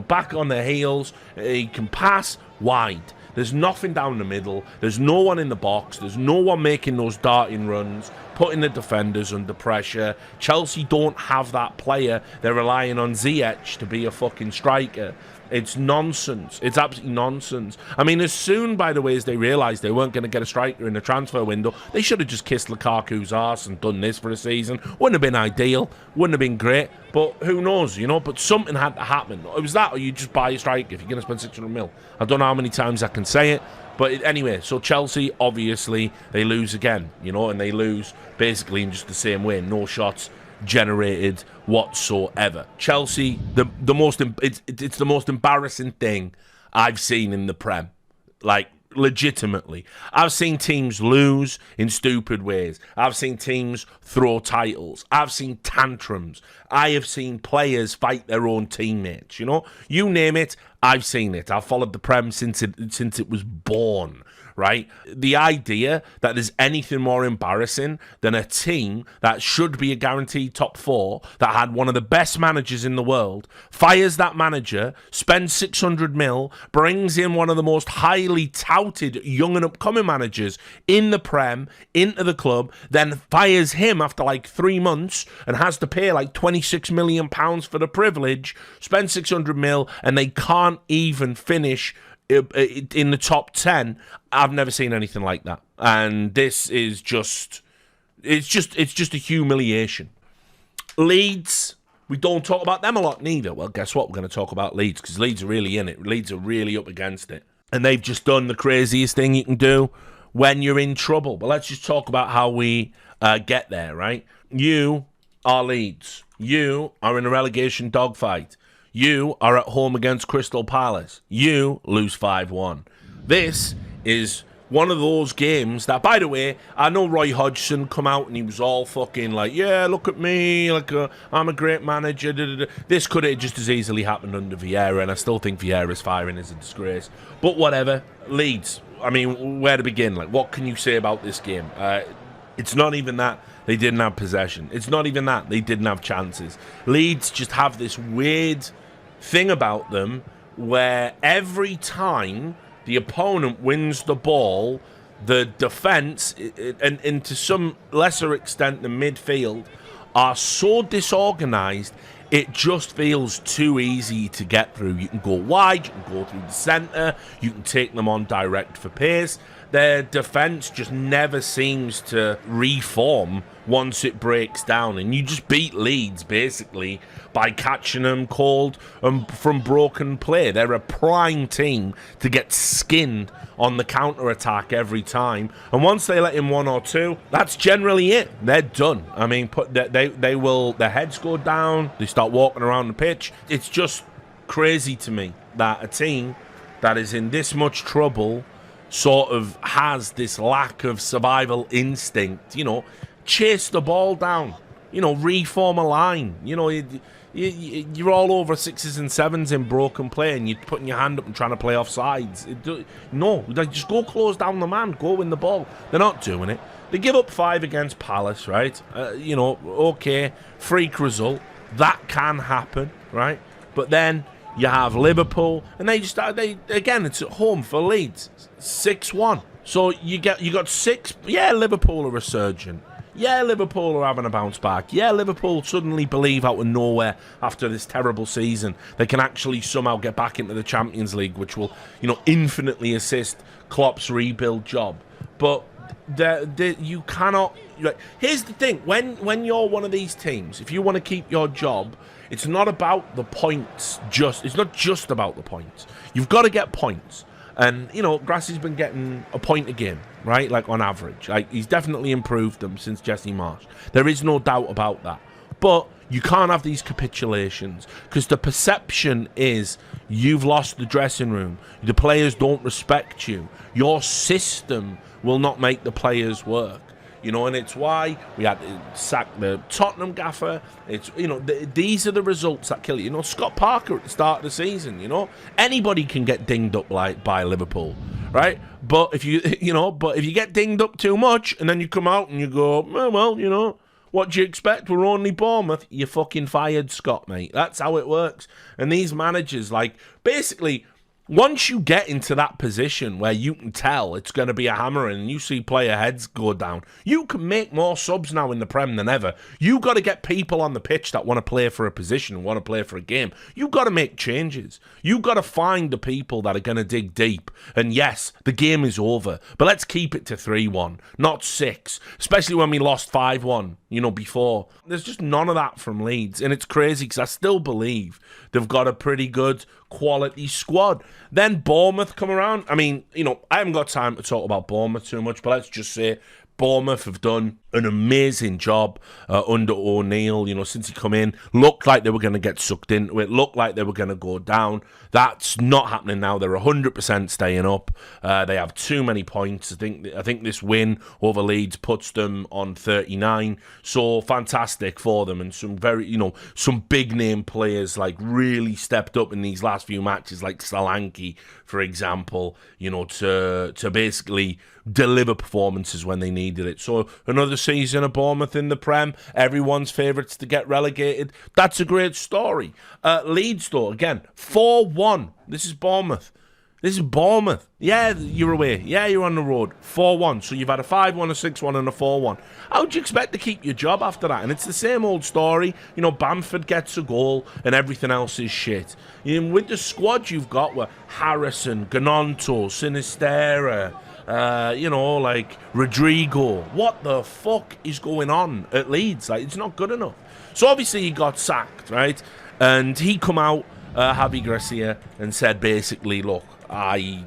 back on their heels. He can pass wide. There's nothing down the middle. There's no one in the box. There's no one making those darting runs, putting the defenders under pressure. Chelsea don't have that player. They're relying on Ziyech to be a fucking striker. It's nonsense. It's absolutely nonsense. As soon, by the way, as they realised they weren't going to get a striker in the transfer window, they should have just kissed Lukaku's arse and done this for a season. Wouldn't have been ideal. Wouldn't have been great. But who knows, But something had to happen. It was that, or you just buy a striker if you're going to spend 600 mil. I don't know how many times I can say it. But anyway, so Chelsea, obviously, they lose again, and they lose basically in just the same way. No shots generated whatsoever. Chelsea, it's the most embarrassing thing I've seen in the Prem. legitimately. I've seen teams lose in stupid ways. I've seen teams throw titles. I've seen tantrums. I have seen players fight their own teammates. You know, you name it, I've seen it. I've followed the Prem since it was born. Right? The idea that there's anything more embarrassing than a team that should be a guaranteed top four, that had one of the best managers in the world, fires that manager, spends 600 mil, brings in one of the most highly touted young and upcoming managers in the Prem into the club, then fires him after like 3 months and has to pay like £26 million for the privilege, spend 600 mil, and they can't even finish in the top 10. I've never seen anything like that, and this is it's just a humiliation. Leeds, we don't talk about them a lot neither. Well, guess what? We're going to talk about Leeds, because Leeds are really in it. Leeds are really up against it, and they've just done the craziest thing you can do when you're in trouble. But let's just talk about how we get there, right? You are Leeds. You are in a relegation dogfight. You are at home against Crystal Palace. You lose 5-1. This is one of those games that, by the way, I know Roy Hodgson come out and he was all fucking like, yeah, look at me, like I'm a great manager. This could have just as easily happened under Vieira, and I still think Vieira's firing is a disgrace. But whatever. Leeds, I mean, where to begin? Like, what can you say about this game? It's not even that they didn't have possession. It's not even that they didn't have chances. Leeds just have this weird thing about them where every time the opponent wins the ball, the defence, and to some lesser extent the midfield, are so disorganised, it just feels too easy to get through. You can go wide, you can go through the centre, you can take them on direct for pace. Their defence just never seems to reform once it breaks down, and you just beat Leeds basically by catching them cold from broken play. They're a prime team to get skinned on the counter-attack every time, and once they let in one or two, that's generally it. They're done. I mean, they will, their heads go down, they start walking around the pitch. It's just crazy to me that a team that is in this much trouble sort of has this lack of survival instinct. You know, chase the ball down, you know, reform a line. You know, you're all over 6s and 7s in broken play, and you're putting your hand up and trying to play off sides. No, just go close down the man, go win the ball. They're not doing it. They give up 5 against Palace, right? You know, okay, freak result. That can happen, right? But then you have Liverpool, and again, it's at home for Leeds, 6-1. So you got 6. Yeah, Liverpool are resurgent. Yeah, Liverpool are having a bounce back. Yeah, Liverpool suddenly believe out of nowhere after this terrible season they can actually somehow get back into the Champions League, which will, you know, infinitely assist Klopp's rebuild job. But you cannot. Like, here's the thing: when you're one of these teams, if you want to keep your job, it's not about the points. It's not just about the points. You've got to get points. And, you know, Grassi's been getting a point a game, right? Like, on average. Like, he's definitely improved them since Jesse Marsch. There is no doubt about that. But you can't have these capitulations, because the perception is you've lost the dressing room. The players don't respect you. Your system will not make the players work. You know, and it's why we had to sack the Tottenham gaffer. It's, you know, these are the results that kill you. You know, Scott Parker at the start of the season, you know, anybody can get dinged up by Liverpool, right? But if you get dinged up too much and then you come out and you go, oh, well, you know, what do you expect? We're only Bournemouth. You're fucking fired, Scott, mate. That's how it works. And these managers, like, basically, once you get into that position where you can tell it's going to be a hammering and you see player heads go down, you can make more subs now in the Prem than ever. You got to get people on the pitch that want to play for a position, want to play for a game. You got to make changes. You got to find the people that are going to dig deep. And yes, the game is over, but let's keep it to 3-1, not 6, especially when we lost 5-1, you know, before. There's just none of that from Leeds, and it's crazy because I still believe they've got a pretty good quality squad. Then Bournemouth come around. I mean, you know, I haven't got time to talk about Bournemouth too much, but let's just say Bournemouth have done an amazing job under O'Neill, since he come in. Looked like they were going to get sucked into it, looked like they were going to go down. That's not happening now. They're 100% staying up. They have too many points. I think this win over Leeds puts them on 39. So fantastic for them, and some some big name players like really stepped up in these last few matches, like Solanke, for example, to basically deliver performances when they needed it. So another season of Bournemouth in the Prem, everyone's favourites to get relegated. That's a great story. Leeds, though, again, 4-1. This is Bournemouth. Yeah, you're away. Yeah, you're on the road. 4-1. So you've had a 5-1, a 6-1, and a 4-1. How would you expect to keep your job after that? And it's the same old story. Bamford gets a goal and everything else is shit. With the squad you've got with Harrison, Gnonto, Sinisterra, like Rodrigo. What the fuck is going on at Leeds? It's not good enough. So obviously he got sacked, right? And he come out, Javi Gracia, and said basically, look, I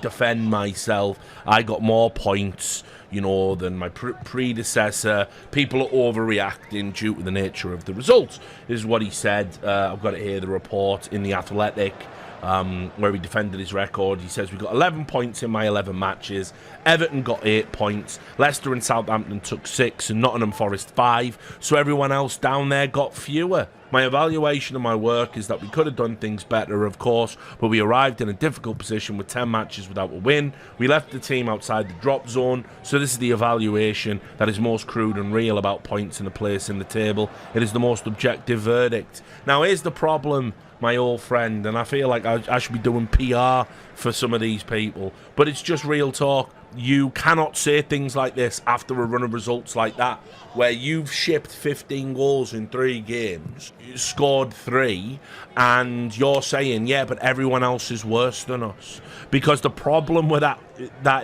defend myself. I got more points, than my predecessor. People are overreacting due to the nature of the results, is what he said. I've got to hear the report in The Athletic, where he defended his record. He says, we got 11 points in my 11 matches. Everton got 8 points. Leicester and Southampton took 6, and Nottingham Forest 5. So everyone else down there got fewer. My evaluation of my work is that we could have done things better, of course, but we arrived in a difficult position with 10 matches without a win. We left the team outside the drop zone, so this is the evaluation that is most crude and real about points and a place in the table. It is the most objective verdict. Now, here's the problem, my old friend, and I feel like I should be doing PR for some of these people, but it's just real talk. You cannot say things like this after a run of results like that, where you've shipped 15 goals in 3 games, you scored 3, and you're saying, yeah, but everyone else is worse than us. Because the problem with that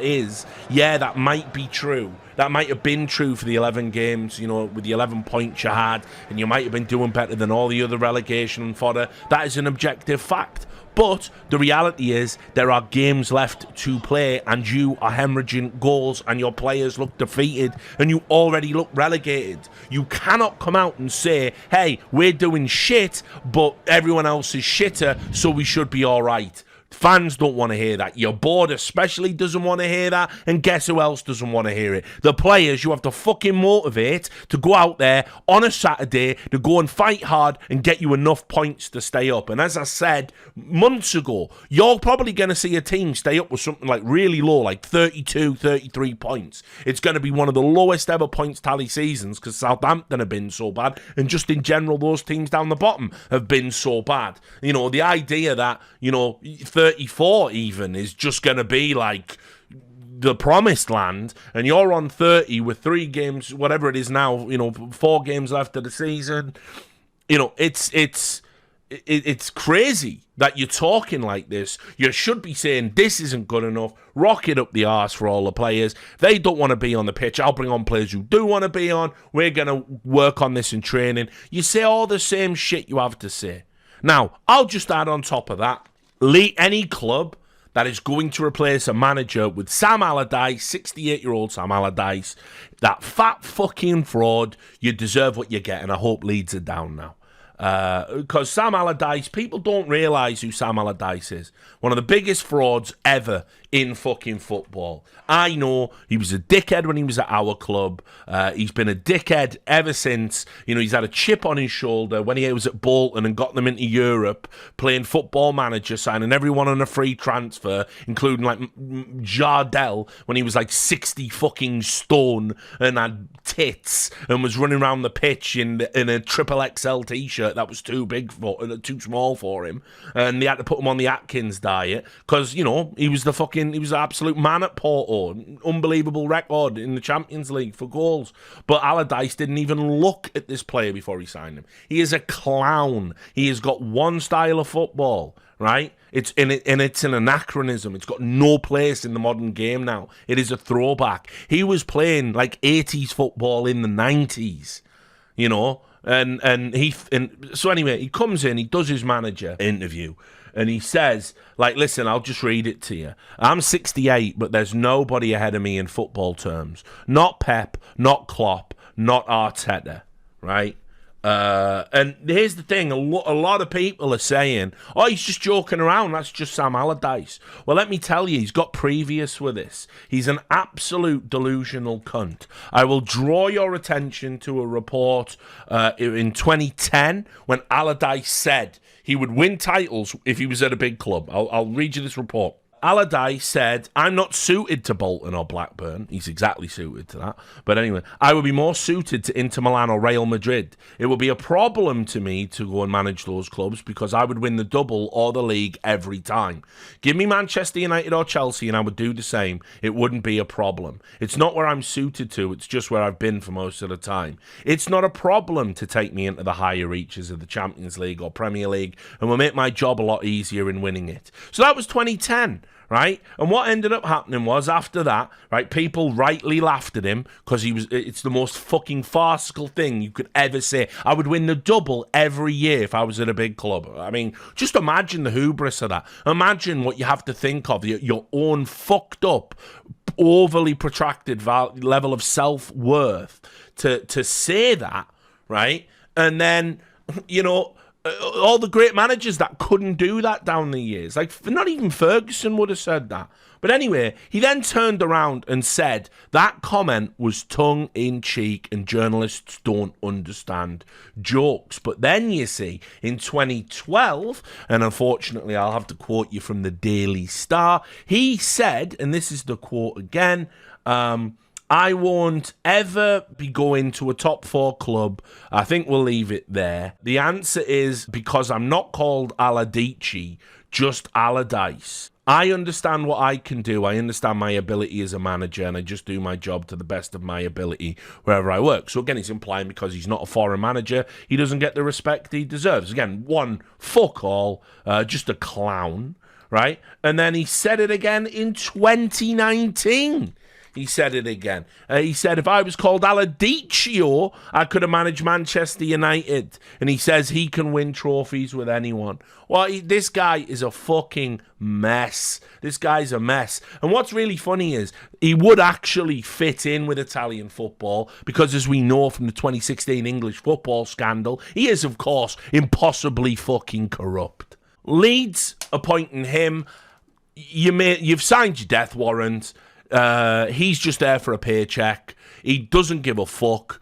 is, yeah, that might be true. That might have been true for the 11 games, with the 11 points you had, and you might have been doing better than all the other relegation fodder. That is an objective fact. But the reality is there are games left to play, and you are hemorrhaging goals, and your players look defeated, and you already look relegated. You cannot come out and say, hey, we're doing shit, but everyone else is shitter, so we should be all right. Fans don't want to hear that. Your board especially doesn't want to hear that. And guess who else doesn't want to hear it? The players you have to fucking motivate to go out there on a Saturday to go and fight hard and get you enough points to stay up. And as I said months ago, you're probably going to see a team stay up with something like really low, like 32, 33 points. It's going to be one of the lowest ever points tally seasons because Southampton have been so bad. And just in general, those teams down the bottom have been so bad. The idea that, 34 even is just going to be like the promised land, and you're on 30 with 3 games, whatever it is now, 4 games left of the season. It's crazy that you're talking like this. You should be saying this isn't good enough. Rock it up the arse for all the players. They don't want to be on the pitch. I'll bring on players who do want to be on. We're going to work on this in training. You say all the same shit you have to say. Now, I'll just add on top of that, any club that is going to replace a manager with Sam Allardyce, 68-year-old Sam Allardyce, that fat fucking fraud, you deserve what you get, and I hope Leeds are down now. Because Sam Allardyce, people don't realise who Sam Allardyce is. One of the biggest frauds ever in fucking football. I know he was a dickhead when he was at our club. He's been a dickhead ever since. He's had a chip on his shoulder when he was at Bolton and got them into Europe, playing Football Manager, signing everyone on a free transfer, including like Jardel when he was like 60 fucking stone and had tits and was running around the pitch in a triple XL t-shirt that was too small for him, and they had to put him on the Atkins diet because he was the absolute man at Porto. Unbelievable record in the Champions League for goals. But Allardyce didn't even look at this player before he signed him. He is a clown. He has got one style of football, right? It's an anachronism. It's got no place in the modern game now. It is a throwback. He was playing like 80s football in the 90s. you know. And so anyway, he comes in, he does his manager interview, and he says, like, listen, I'll just read it to you. I'm 68, but there's nobody ahead of me in football terms. Not Pep, not Klopp, not Arteta, right? And here's the thing, a lot of people are saying, oh, he's just joking around, that's just Sam Allardyce. Well, let me tell you, he's got previous with this. He's an absolute delusional cunt. I will draw your attention to a report in 2010 when Allardyce said he would win titles if he was at a big club. I'll read you this report. Allardyce said, I'm not suited to Bolton or Blackburn. He's exactly suited to that. But anyway, I would be more suited to Inter Milan or Real Madrid. It would be a problem to me to go and manage those clubs because I would win the double or the league every time. Give me Manchester United or Chelsea and I would do the same. It wouldn't be a problem. It's not where I'm suited to. It's just where I've been for most of the time. It's not a problem to take me into the higher reaches of the Champions League or Premier League and will make my job a lot easier in winning it. So that was 2010. Right? And what ended up happening was after that, right, people rightly laughed at him because it's the most fucking farcical thing you could ever say. I would win the double every year if I was at a big club. I mean, just imagine the hubris of that. Imagine what you have to think of, your own fucked up, overly protracted level of self-worth to say that, right? And then, you know, all the great managers that couldn't do that down the years. Like, not even Ferguson would have said that. But anyway, he then turned around and said that comment was tongue-in-cheek and journalists don't understand jokes. But then, you see, in 2012, and unfortunately I'll have to quote you from the Daily Star, he said, and this is the quote again, I won't ever be going to a top 4 club. I think we'll leave it there. The answer is because I'm not called Allardyce, just Allardyce. I understand what I can do. I understand my ability as a manager, and I just do my job to the best of my ability wherever I work. So again, it's implying because he's not a foreign manager, he doesn't get the respect he deserves. Again, fuck all, just a clown, right? And then he said it again in 2019. He said it again. He said, if I was called Allardyce, I could have managed Manchester United. And he says he can win trophies with anyone. Well, this guy is a fucking mess. This guy's a mess. And what's really funny is he would actually fit in with Italian football because, as we know from the 2016 English football scandal, he is, of course, impossibly fucking corrupt. Leeds appointing him. You've signed your death warrant. He's just there for a paycheck. He doesn't give a fuck.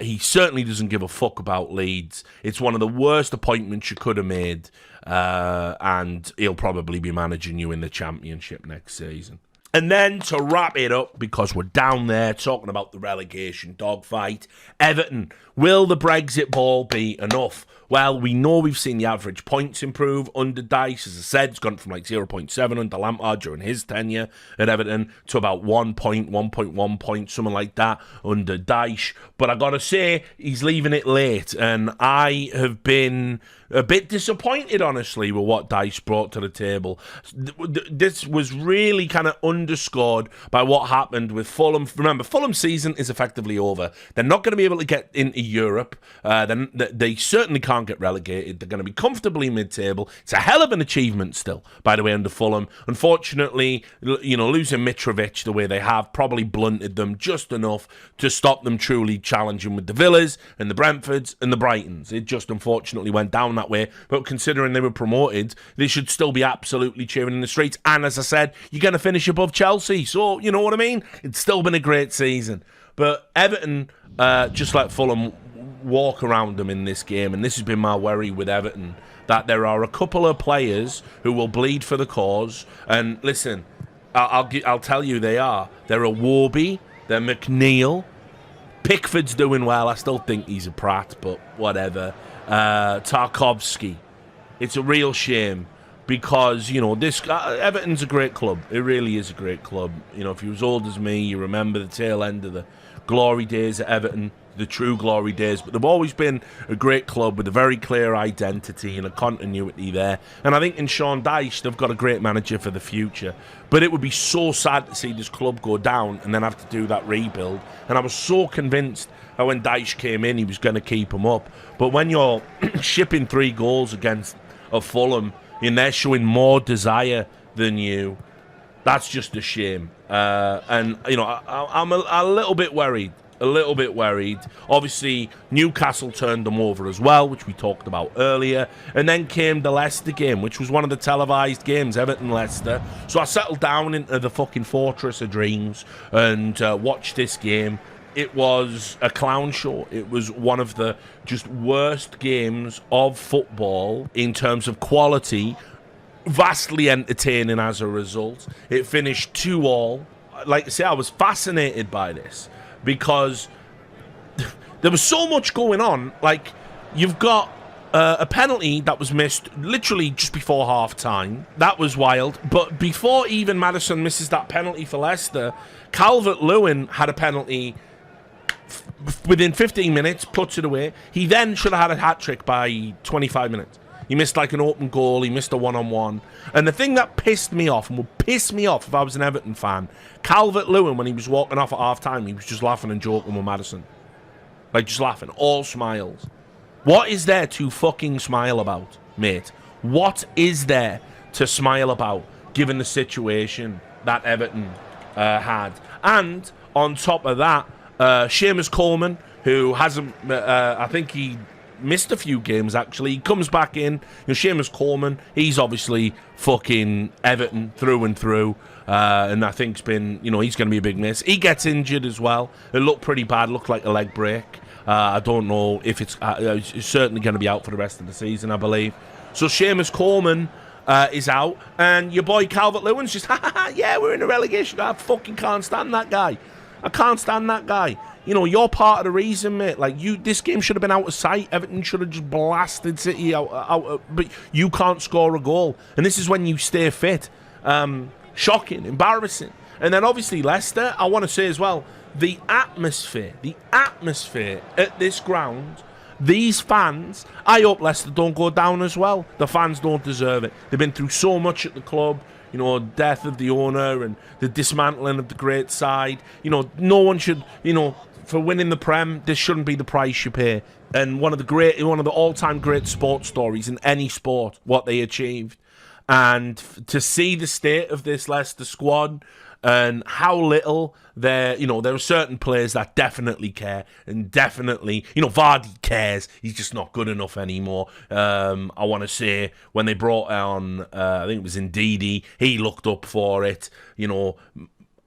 He certainly doesn't give a fuck about Leeds. It's one of the worst appointments you could have made. And he'll probably be managing you in the Championship next season. And then to wrap it up, because we're down there talking about the relegation dogfight, Everton, will the Brexit ball be enough? Well, we know we've seen the average points improve under Dyche. As I said, it's gone from like 0.7 under Lampard during his tenure at Everton to about 1 point, 1.1 points, something like that under Dyche. But I got to say, he's leaving it late. And I have been a bit disappointed, honestly, with what Dyche brought to the table. This was really kind of underscored by what happened with Fulham. Remember, Fulham's season is effectively over. They're not going to be able to get into Europe. They certainly can't get relegated. They're going to be comfortably mid-table. It's a hell of an achievement still, by the way, under Fulham. Unfortunately, you know, losing Mitrovic the way they have probably blunted them just enough to stop them truly challenging with the Villas and the Brentfords and the Brightons. It just unfortunately went down that way. But considering they were promoted, they should still be absolutely cheering in the streets. And as I said, you're going to finish above Chelsea. So, you know what I mean? It's still been a great season. But Everton, just like Fulham, walk around them in this game, and this has been my worry with Everton, that there are a couple of players who will bleed for the cause. And listen, I'll tell you they are. They're a Warby, they're McNeil, Pickford's doing well. I still think he's a prat, but whatever. Tarkovsky. It's a real shame because, you know, this Everton's a great club. It really is a great club. You know, if you're as old as me, you remember the tail end of the glory days at Everton, the true glory days, but they've always been a great club with a very clear identity and a continuity there. And I think in Sean Dyche, they've got a great manager for the future. But it would be so sad to see this club go down and then have to do that rebuild. And I was so convinced how when Dyche came in, he was going to keep him up. But when you're shipping 3 goals against a Fulham, and they're showing more desire than you, that's just a shame. And, you know, I'm a little bit worried. A little bit worried. Obviously, Newcastle turned them over as well, which we talked about earlier. And then came the Leicester game, which was one of the televised games, Everton-Leicester. So I settled down into the fucking Fortress of Dreams and watched this game. It was a clown show. It was one of the just worst games of football in terms of quality. Vastly entertaining as a result. It finished 2-2. Like I say, I was fascinated by this because there was so much going on. Like, you've got a penalty that was missed literally just before half-time. That was wild. But before even Maddison misses that penalty for Leicester, Calvert-Lewin had a penalty within 15 minutes, puts it away. He then should have had a hat-trick by 25 minutes. He missed like an open goal. He missed a one-on-one. And the thing that pissed me off, and would piss me off if I was an Everton fan, Calvert-Lewin, when he was walking off at half-time, he was just laughing and joking with Maddison. Like, just laughing. All smiles. What is there to fucking smile about, mate? What is there to smile about, given the situation that Everton had? And on top of that, Seamus Coleman, who hasn't, I think he missed a few games, actually. He comes back in. You know, Seamus Coleman, he's obviously fucking Everton through and through. And I think it's been, you know, he's going to be a big miss. He gets injured as well. It looked pretty bad. Looked like a leg break. I don't know if it's certainly going to be out for the rest of the season, I believe. So Seamus Coleman is out. And your boy Calvert-Lewin's just, yeah, we're in a relegation. I fucking can't stand that guy. I can't stand that guy. You know, you're part of the reason, mate. Like, this game should have been out of sight. Everton should have just blasted City out, but you can't score a goal. And this is when you stay fit. Shocking, embarrassing. And then obviously Leicester, I want to say as well, the atmosphere at this ground, these fans, I hope Leicester don't go down as well. The fans don't deserve it. They've been through so much at the club. You know, death of the owner and the dismantling of the great side. You know, no one should, you know, for winning the Prem, this shouldn't be the price you pay. And one of the all-time great sports stories in any sport, what they achieved. And to see the state of this Leicester squad and how little there are certain players that definitely care and definitely, you know, Vardy cares. He's just not good enough anymore. I want to say when they brought on, I think it was Ndidi, he looked up for it. You know,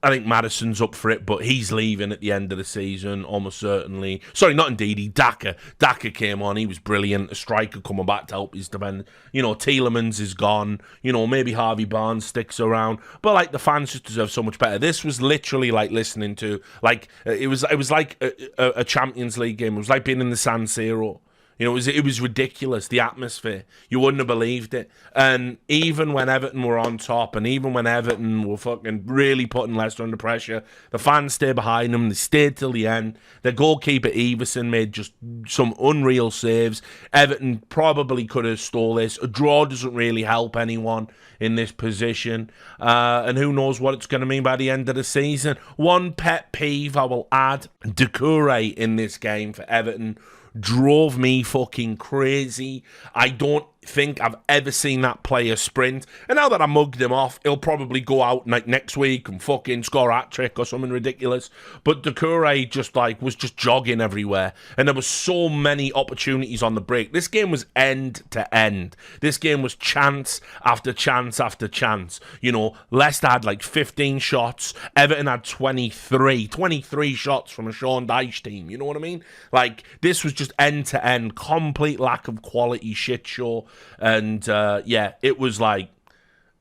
I think Maddison's up for it, but he's leaving at the end of the season, almost certainly. Sorry, not Ndidi, Daka. Daka came on, he was brilliant. A striker coming back to help his defense. You know, Tielemans is gone. You know, maybe Harvey Barnes sticks around. But, like, the fans just deserve so much better. This was literally like listening to, like, it was like a Champions League game. It was like being in the San Siro. You know, it was ridiculous, the atmosphere. You wouldn't have believed it. And even when Everton were on top, and even when Everton were fucking really putting Leicester under pressure, the fans stayed behind them. They stayed till the end. Their goalkeeper, Everson, made just some unreal saves. Everton probably could have stole this. A draw doesn't really help anyone in this position. And who knows what it's going to mean by the end of the season. One pet peeve I will add, Doucouré in this game for Everton drove me fucking crazy. I don't think I've ever seen that player sprint. And now that I mugged him off, he'll probably go out like next week and fucking score a hat-trick or something ridiculous. But Doucouré just was just jogging everywhere. And there was so many opportunities on the break. This game was end to end. This game was chance after chance after chance. You know, Leicester had like 15 shots. Everton had 23 shots from a Sean Dyche team. You know what I mean? Like, this was just end to end. Complete lack of quality shit show. And it was like,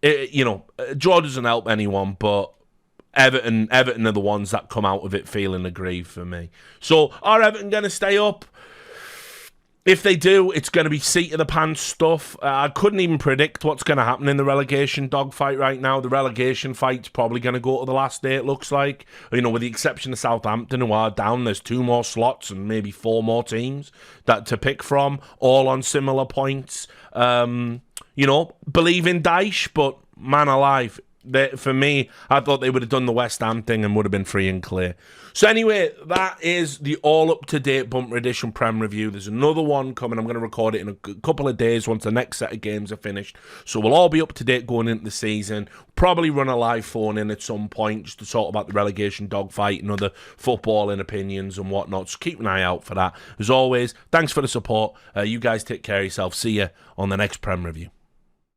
draw doesn't help anyone, but Everton are the ones that come out of it feeling aggrieved for me. So are Everton going to stay up? If they do, it's going to be seat of the pants stuff. I couldn't even predict what's going to happen in the relegation dogfight right now. The relegation fight's probably going to go to the last day, it looks like. You know, with the exception of Southampton, who are down, there's 2 more slots and maybe 4 more teams that to pick from, all on similar points. Believe in Dyche, but man alive, For me, I thought they would have done the West Ham thing and would have been free and clear. So anyway, that is the all-up-to-date Bumper Edition Prem review. There's another one coming. I'm going to record it in a couple of days once the next set of games are finished. So we'll all be up to date going into the season. Probably run a live phone in at some point just to talk about the relegation dogfight and other footballing opinions and whatnot. So keep an eye out for that. As always, thanks for the support. You guys take care of yourself. See you on the next Prem review.